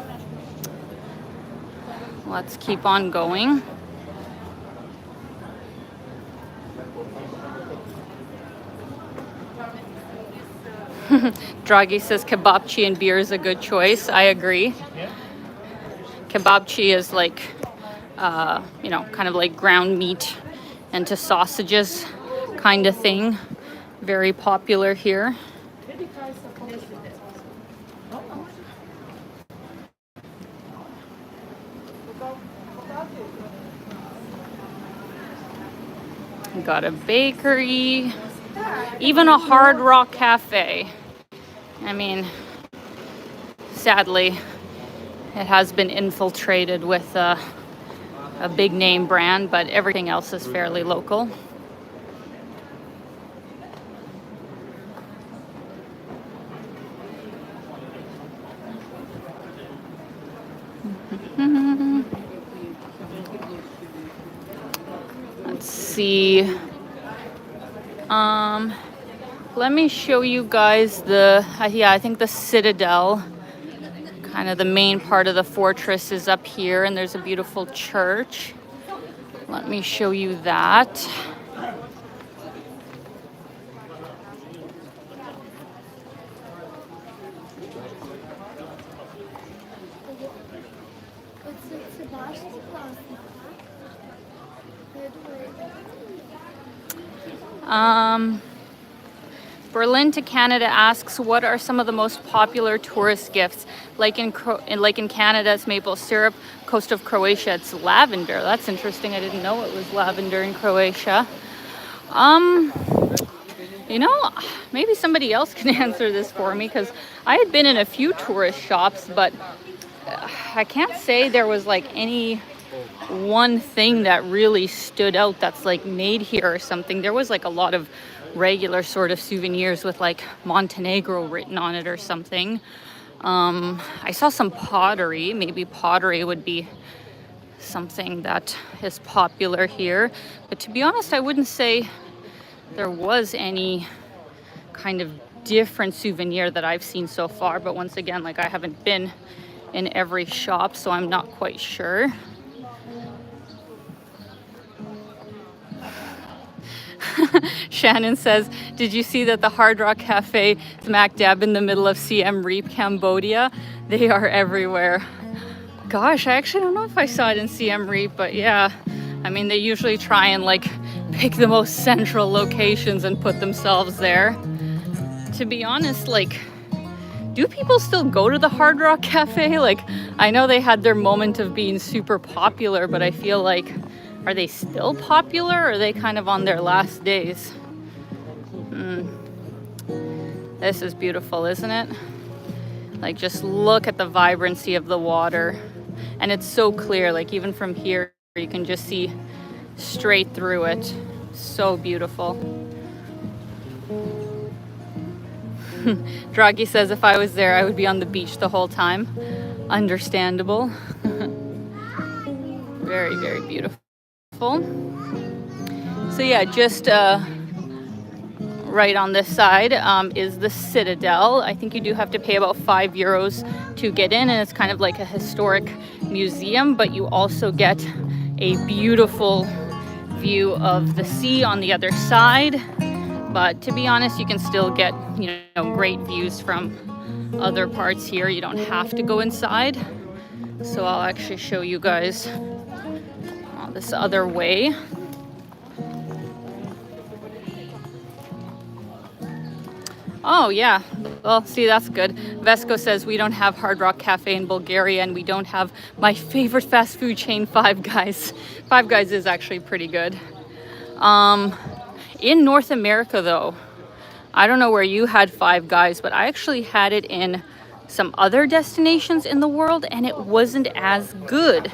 Let's keep on going. Draghi says kebabchi and beer is a good choice. I agree. Kebabchi is like, you know, kind of like ground meat into sausages kind of thing. Very popular here. Got a bakery, even a Hard Rock Cafe. I mean, sadly, it has been infiltrated with a big name brand, but everything else is fairly local. Let's see. Let me show you guys the, yeah, I think the Citadel, kind of the main part of the fortress is up here, and there's a beautiful church. Let me show you that. Berlin to Canada asks, what are some of the most popular tourist gifts? Like in Canada, it's maple syrup. Coast of Croatia, it's lavender. That's interesting. I didn't know it was lavender in Croatia. You know, maybe somebody else can answer this for me, because I had been in a few tourist shops, but I can't say there was like any one thing that really stood out that's like made here or something. There was like a lot of regular sort of souvenirs with like Montenegro written on it or something. I saw some pottery. Maybe pottery would be something that is popular here. But to be honest, I wouldn't say there was any kind of different souvenir that I've seen so far. But once again, like, I haven't been in every shop, so I'm not quite sure. Shannon says, did you see that the Hard Rock Cafe smack dab in the middle of Siem Reap, Cambodia? They are everywhere. Gosh, I actually don't know if I saw it in Siem Reap, but yeah. I mean, they usually try and like pick the most central locations and put themselves there. To be honest, like, do people still go to the Hard Rock Cafe? Like, I know they had their moment of being super popular, but I feel like, are they still popular, or are they kind of on their last days? This is beautiful, isn't it? Like, just look at the vibrancy of the water. And it's so clear, like even from here, you can just see straight through it. So beautiful. Draghi says, if I was there, I would be on the beach the whole time. Understandable. Very, very beautiful. So yeah, just right on this side is the Citadel. I think you do have to pay about €5 to get in, and it's kind of like a historic museum, but you also get a beautiful view of the sea on the other side. But to be honest, you can still get, you know, great views from other parts here. You don't have to go inside. So I'll actually show you guys this other way. Oh yeah, well, see, that's good. Vesco says we don't have Hard Rock Cafe in Bulgaria, and we don't have my favorite fast food chain, Five Guys. Five Guys is actually pretty good. In North America though, I don't know where you had Five Guys, but I actually had it in some other destinations in the world, and it wasn't as good.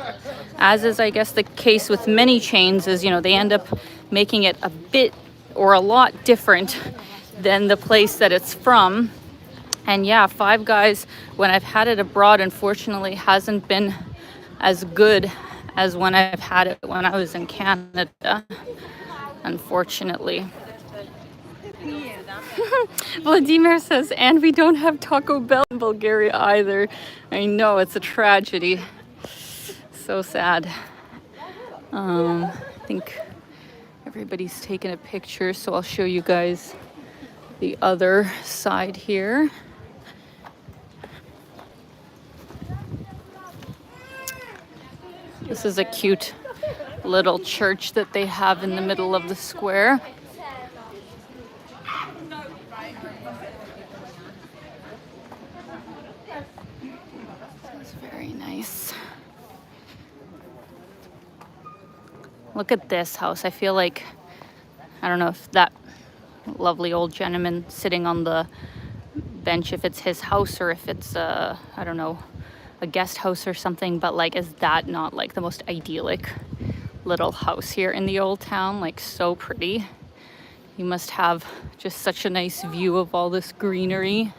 As is, I guess, the case with many chains, is, you know, they end up making it a bit or a lot different than the place that it's from. And yeah, Five Guys, when I've had it abroad, unfortunately hasn't been as good as when I've had it when I was in Canada, unfortunately. Vladimir says, and we don't have Taco Bell in Bulgaria either. I know, it's a tragedy. So sad. I think everybody's taken a picture, so I'll show you guys the other side here. This is a cute little church that they have in the middle of the square. It's very nice. Look at this house. I feel like, I don't know if that lovely old gentleman sitting on the bench, if it's his house or if it's, I don't know, a guest house or something, but like, is that not like the most idyllic little house here in the old town? Like, so pretty. You must have just such a nice view of all this greenery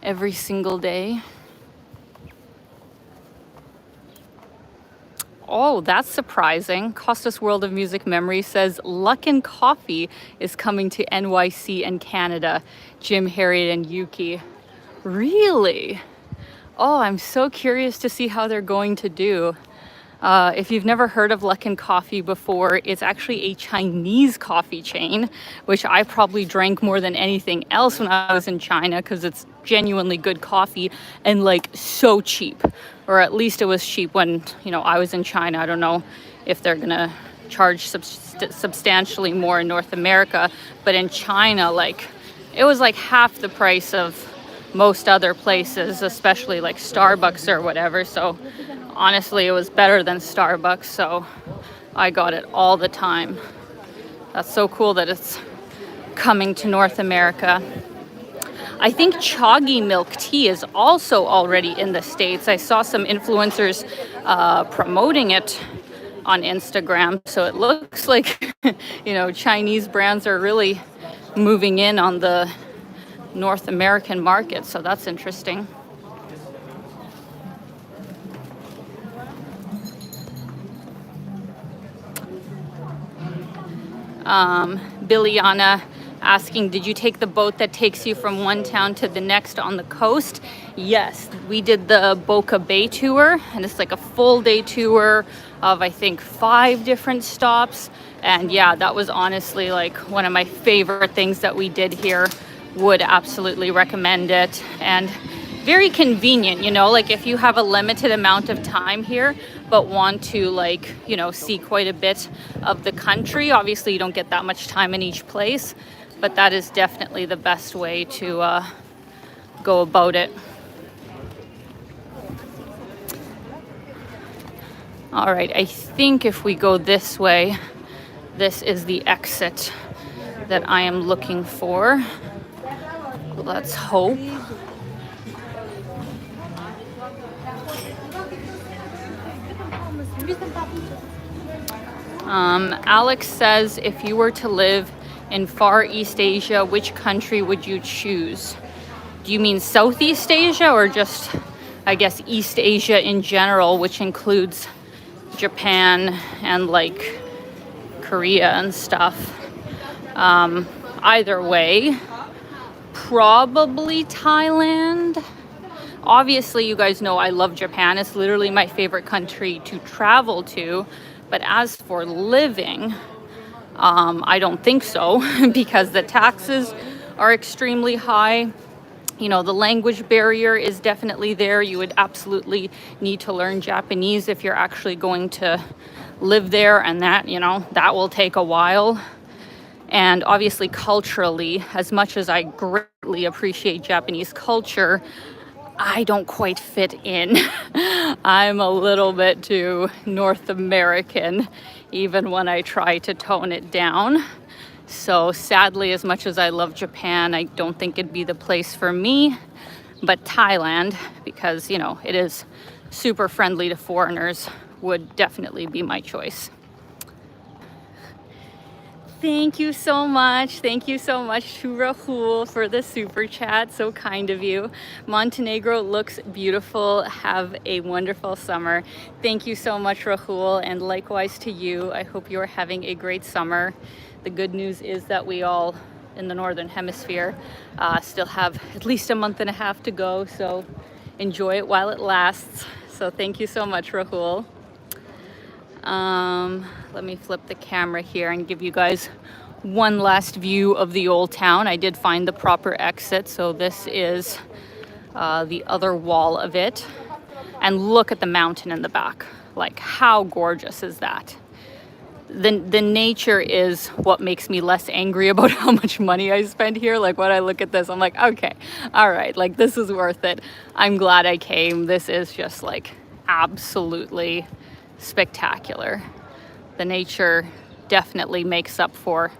every single day. Oh, that's surprising. Costas World of Music Memory says Luckin Coffee is coming to NYC and Canada. Jim, Harriet, and Yuki. Really? Oh, I'm so curious to see how they're going to do. If you've never heard of Luckin Coffee before, it's actually a Chinese coffee chain, which I probably drank more than anything else when I was in China because it's genuinely good coffee and like so cheap. Or at least it was cheap when, you know, I was in China. I don't know if they're gonna charge substantially more in North America, but in China, like, it was like half the price of most other places, especially like Starbucks or whatever. So honestly, it was better than Starbucks, so I got it all the time. That's so cool that it's coming to North America. I think Choggy milk tea is also already in the States. I saw some influencers promoting it on Instagram, so it looks like, you know, Chinese brands are really moving in on the North American market, so that's interesting. Billiana asking, did you take the boat that takes you from one town to the next on the coast? Yes, we did the Boca Bay tour, and it's like a full day tour of, I think, 5 different stops. And yeah, that was honestly like one of my favorite things that we did here. Would absolutely recommend it. And very convenient, you know, like if you have a limited amount of time here but want to, like, you know, see quite a bit of the country. Obviously you don't get that much time in each place, but that is definitely the best way to go about it. All right, I think if we go this way, this is the exit that I am looking for. Let's hope. Alex says, if you were to live in Far East Asia, which country would you choose? Do you mean Southeast Asia or just, I guess, East Asia in general, which includes Japan and like Korea and stuff? Either way, probably Thailand. Obviously, you guys know I love Japan. It's literally my favorite country to travel to. But as for living, I don't think so because the taxes are extremely high. You know, the language barrier is definitely there. You would absolutely need to learn Japanese if you're actually going to live there, and that, you know, that will take a while. And obviously culturally, as much as I greatly appreciate Japanese culture, I don't quite fit in. I'm a little bit too North American, even when I try to tone it down. So sadly, as much as I love Japan, I don't think it'd be the place for me. But Thailand, because, you know, it is super friendly to foreigners, would definitely be my choice. Thank you so much. Thank you so much to Rahul for the super chat. So kind of you. Montenegro looks beautiful. Have a wonderful summer. Thank you so much, Rahul, and likewise to you. I hope you're having a great summer. The good news is that we all in the Northern Hemisphere still have at least a month and a half to go. So enjoy it while it lasts. So thank you so much, Rahul. Let me flip the camera here and give you guys one last view of the old town. I did find the proper exit, so this is the other wall of it. And look at the mountain in the back. Like, how gorgeous is that? The nature is what makes me less angry about how much money I spend here. Like, when I look at this, I'm like, okay, all right, like, this is worth it. I'm glad I came. This is just like absolutely spectacular. The nature definitely makes up for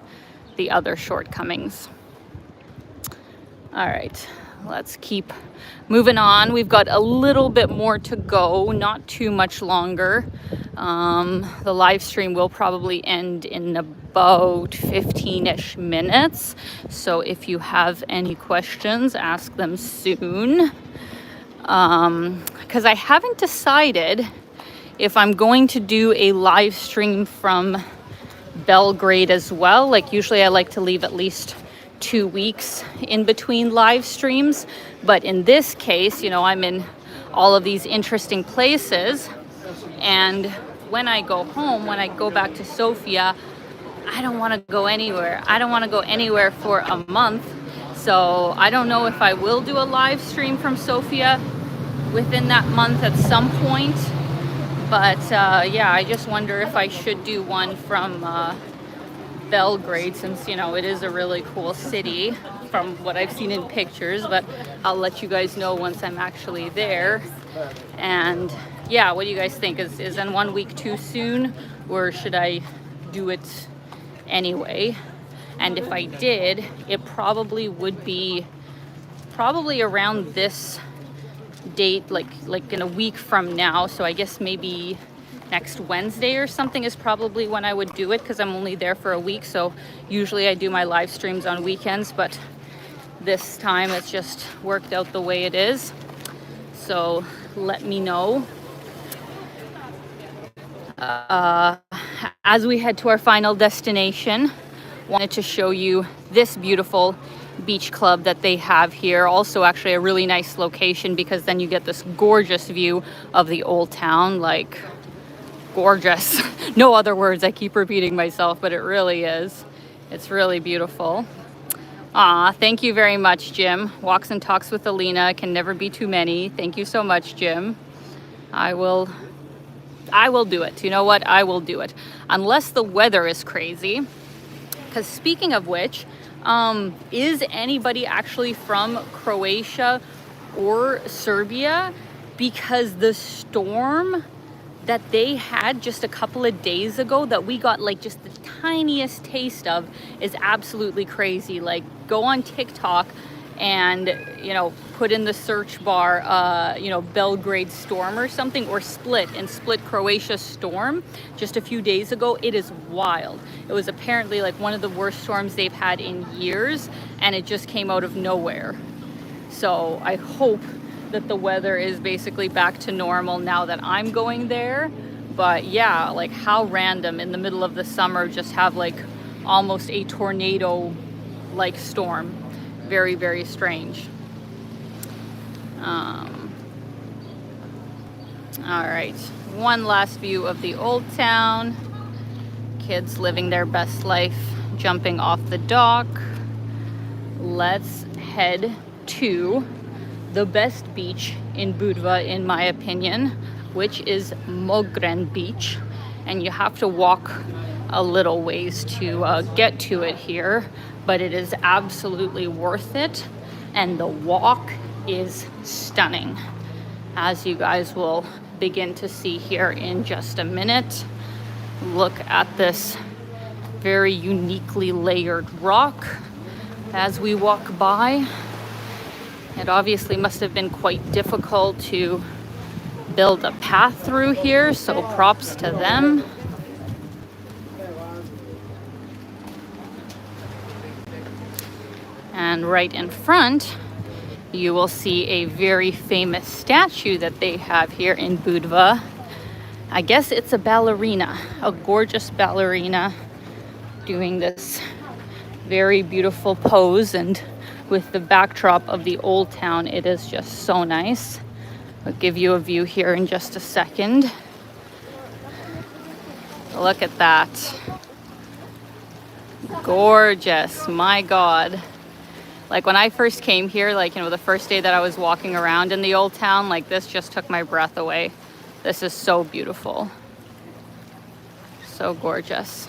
the other shortcomings. All right, let's keep moving on. We've got a little bit more to go, not too much longer. The live stream will probably end in about 15-ish minutes. So if you have any questions, ask them soon. Because I haven't decided if I'm going to do a live stream from Belgrade as well. Like, usually I like to leave at least 2 weeks in between live streams, but in this case, you know, I'm in all of these interesting places, and when I go home, when I go back to Sofia, I don't want to go anywhere. I don't want to go anywhere for a month. So I don't know if I will do a live stream from Sofia within that month at some point. But yeah, I just wonder if I should do one from Belgrade, since, you know, it is a really cool city from what I've seen in pictures, but I'll let you guys know once I'm actually there. And yeah, what do you guys think? Is in 1 week too soon, or should I do it anyway? And if I did, it probably would be around this date, like in a week from now. So I guess maybe next Wednesday or something is probably when I would do it, because I'm only there for a week. So usually I do my live streams on weekends, but this time it's just worked out the way it is. So let me know. As we head to our final destination, wanted to show you this beautiful beach club that they have here. Also actually a really nice location, because then you get this gorgeous view of the old town. Like, gorgeous. No other words, I keep repeating myself, but it really is. It's really beautiful. Thank you very much, Jim. Walks and talks with Alina can never be too many. Thank you so much, Jim. I will do it. You know what? I will do it. Unless the weather is crazy. Because speaking of which, is anybody actually from Croatia or Serbia? Because the storm that they had just a couple of days ago that we got like just the tiniest taste of is absolutely crazy. Like, go on TikTok and, you know, put in the search bar, you know, Belgrade storm or something, or Split Croatia storm just a few days ago. It is wild. It was apparently like one of the worst storms they've had in years, and it just came out of nowhere. So I hope that the weather is basically back to normal now that I'm going there. But yeah, like, how random in the middle of the summer just have like almost a tornado like storm. Very, very strange. All right, one last view of the old town. Kids living their best life, jumping off the dock. Let's head to the best beach in Budva, in my opinion, which is Mogren Beach. And you have to walk a little ways to get to it here, but it is absolutely worth it. And the walk is stunning, as you guys will begin to see here in just a minute. Look at this very uniquely layered rock as we walk by. It obviously must have been quite difficult to build a path through here, so props to them. And right in front, you will see a very famous statue that they have here in Budva. I guess it's a ballerina, a gorgeous ballerina doing this very beautiful pose, and with the backdrop of the old town, it is just so nice. I'll give you a view here in just a second. Look at that. Gorgeous, my God. Like when I first came here, like, you know, the first day that I was walking around in the old town, like this just took my breath away. This is so beautiful. So gorgeous.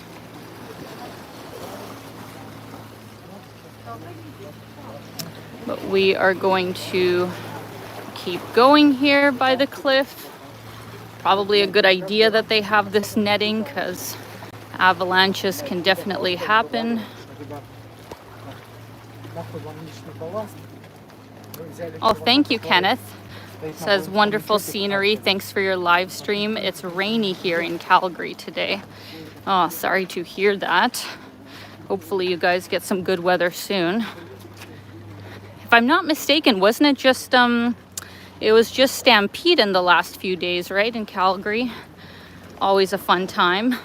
But we are going to keep going here by the cliff. Probably a good idea that they have this netting because avalanches can definitely happen. Oh, thank you, Kenneth. Says wonderful scenery. Thanks for your live stream. It's rainy here in Calgary today. Oh, sorry to hear that. Hopefully you guys get some good weather soon. If I'm not mistaken, wasn't it just it was just Stampede in the last few days, right, in Calgary? Always a fun time.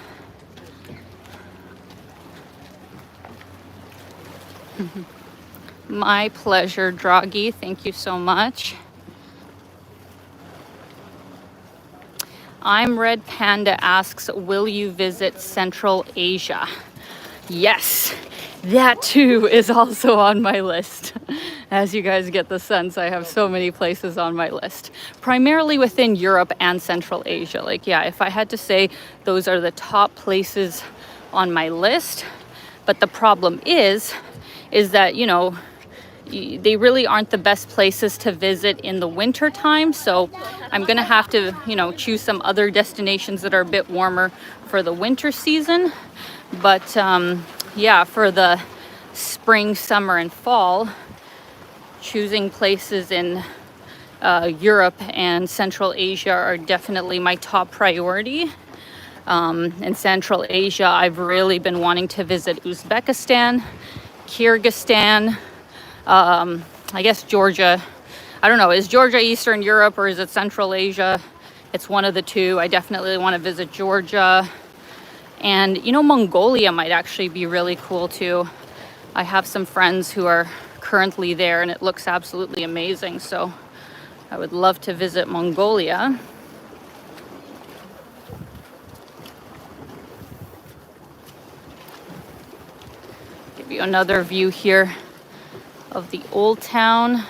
My pleasure, Draghi. Thank you so much. I'm Red Panda asks, will you visit Central Asia? Yes, that too is also on my list. As you guys get the sense, I have so many places on my list, primarily within Europe and Central Asia. Like, yeah, if I had to say, those are the top places on my list. But the problem is that, you know, they really aren't the best places to visit in the winter time. So I'm gonna have to, you know, choose some other destinations that are a bit warmer for the winter season. But yeah, for the spring, summer, and fall, choosing places in Europe and Central Asia are definitely my top priority. In Central Asia, I've really been wanting to visit Uzbekistan, Kyrgyzstan, I guess Georgia. I don't know, is Georgia Eastern Europe or is it Central Asia? It's one of the two. I definitely want to visit Georgia. And, you know, Mongolia might actually be really cool too. I have some friends who are currently there and it looks absolutely amazing. So I would love to visit Mongolia. Give you another view here of the old town.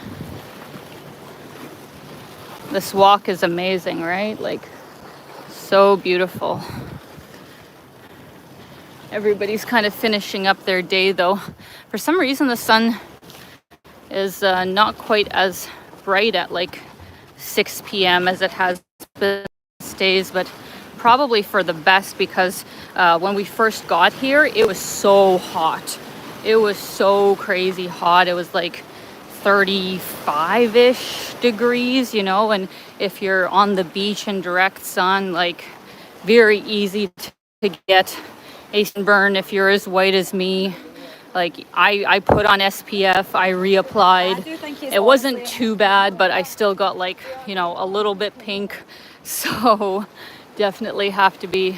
This walk is amazing, right? Like, so beautiful. Everybody's kind of finishing up their day though. For some reason the sun is not quite as bright at like 6 p.m. as it has been these days, but probably for the best because when we first got here, it was so hot. It was so crazy hot. It was like 35-ish degrees, you know, and if you're on the beach in direct sun, like very easy to get a sunburn if you're as white as me. Like I put on SPF, I reapplied. It wasn't too bad, but I still got like, you know, a little bit pink. So definitely have to be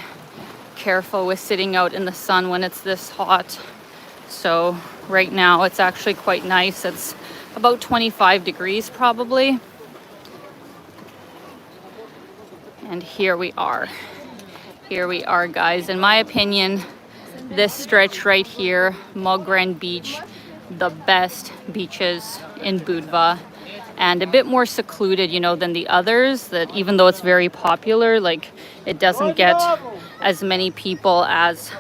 careful with sitting out in the sun when it's this hot. So right now it's actually quite nice. It's about 25 degrees probably. And here we are. Here we are, guys. In my opinion, this stretch right here, Mogren Beach, the best beaches in Budva, and a bit more secluded, you know, than the others. That even though it's very popular, like it doesn't get as many people as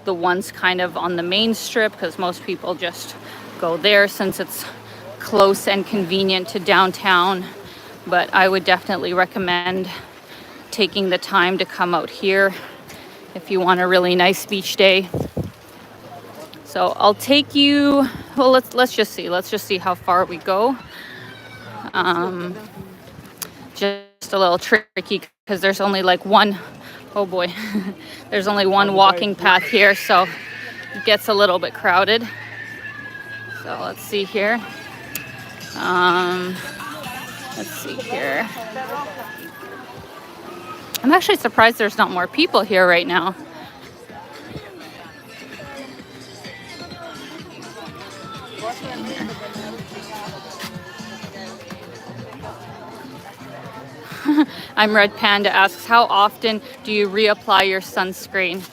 the ones kind of on the main strip, because most people just go there since it's close and convenient to downtown. But I would definitely recommend taking the time to come out here if you want a really nice beach day. So I'll take you, well, let's just see how far we go. Just a little tricky because there's only like one, oh boy, there's only one walking path here, so it gets a little bit crowded. So let's see here. Let's see here. I'm actually surprised there's not more people here right now. I'm Red Panda asks, how often do you reapply your sunscreen?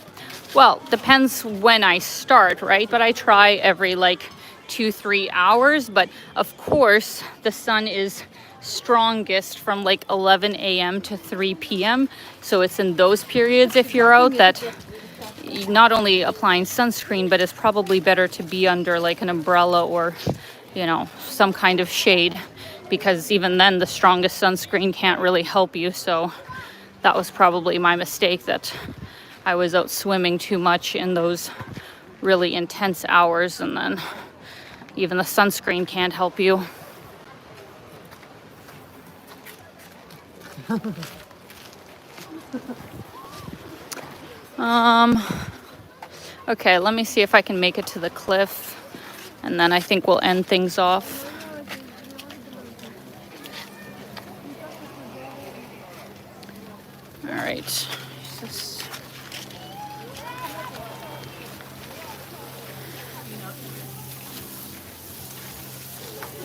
well, depends when I start, right? But I try every like 2-3 hours. But of course, the sun is strongest from like 11 a.m. to 3 p.m. So it's in those periods, if you're out, that not only applying sunscreen, but it's probably better to be under like an umbrella or, you know, some kind of shade, because even then the strongest sunscreen can't really help you. So that was probably my mistake, that I was out swimming too much in those really intense hours, and then even the sunscreen can't help you. Okay, let me see if I can make it to the cliff, and then I think we'll end things off. All right.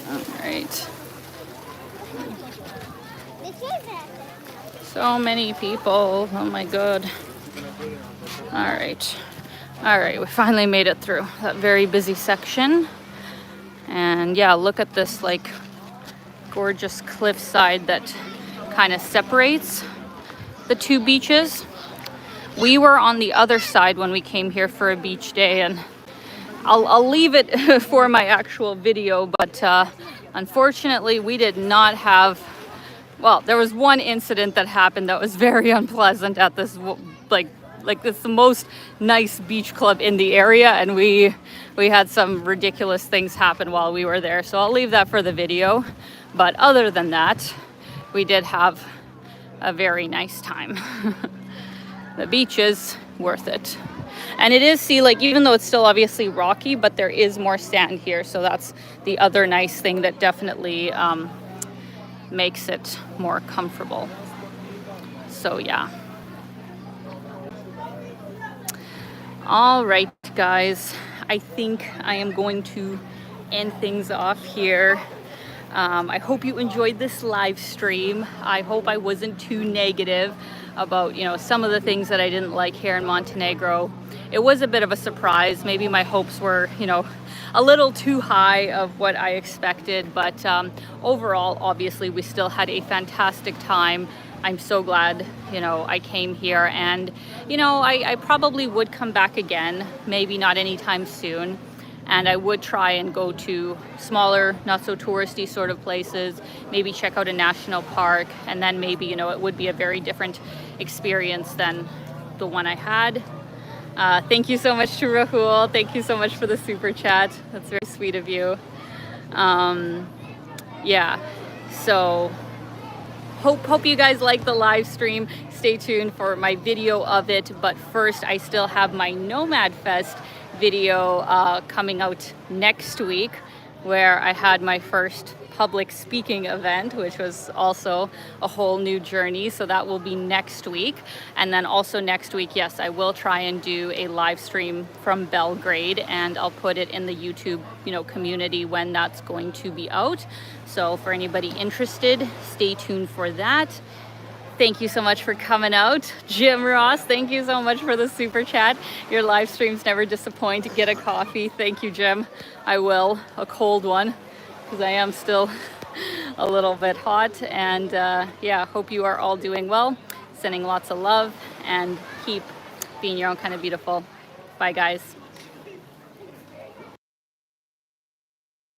All right. So many people. Oh my god. All right. All right, we finally made it through that very busy section. And yeah, look at this like gorgeous cliffside that kind of separates the two beaches. We were on the other side when we came here for a beach day, and I'll leave it for my actual video, but unfortunately we did not have, well, there was one incident that happened that was very unpleasant at this like it's the most nice beach club in the area, and we had some ridiculous things happen while we were there, so I'll leave that for the video. But other than that, we did have a very nice time. The beach is worth it, and it is, see, like, even though it's still obviously rocky, but there is more sand here, so that's the other nice thing that definitely makes it more comfortable. So yeah. All right, guys, I think I am going to end things off here. I hope you enjoyed this live stream. I hope I wasn't too negative about, you know, some of the things that I didn't like here in Montenegro. It was a bit of a surprise. Maybe my hopes were, you know, a little too high of what I expected, but overall, obviously, we still had a fantastic time. I'm so glad, you know, I came here, and, you know, I probably would come back again, maybe not anytime soon. And I would try and go to smaller, not so touristy sort of places, maybe check out a national park, and then maybe, you know, it would be a very different experience than the one I had. Thank you so much to Rahul. Thank you so much for the super chat. That's very sweet of you. Yeah, so hope you guys like the live stream. Stay tuned for my video of it. But first, I still have my Nomad Fest video coming out next week, where I had my first public speaking event, which was also a whole new journey. So that will be next week. And then also next week, yes, I will try and do a live stream from Belgrade, and I'll put it in the YouTube, you know, community when that's going to be out. So for anybody interested, stay tuned for that. Thank you so much for coming out. Jim Ross, thank you so much for the super chat. Your live streams never disappoint. Get a coffee. Thank you, Jim. I will. A cold one, because I am still a little bit hot. And yeah, hope you are all doing well. Sending lots of love, and keep being your own kind of beautiful. Bye, guys.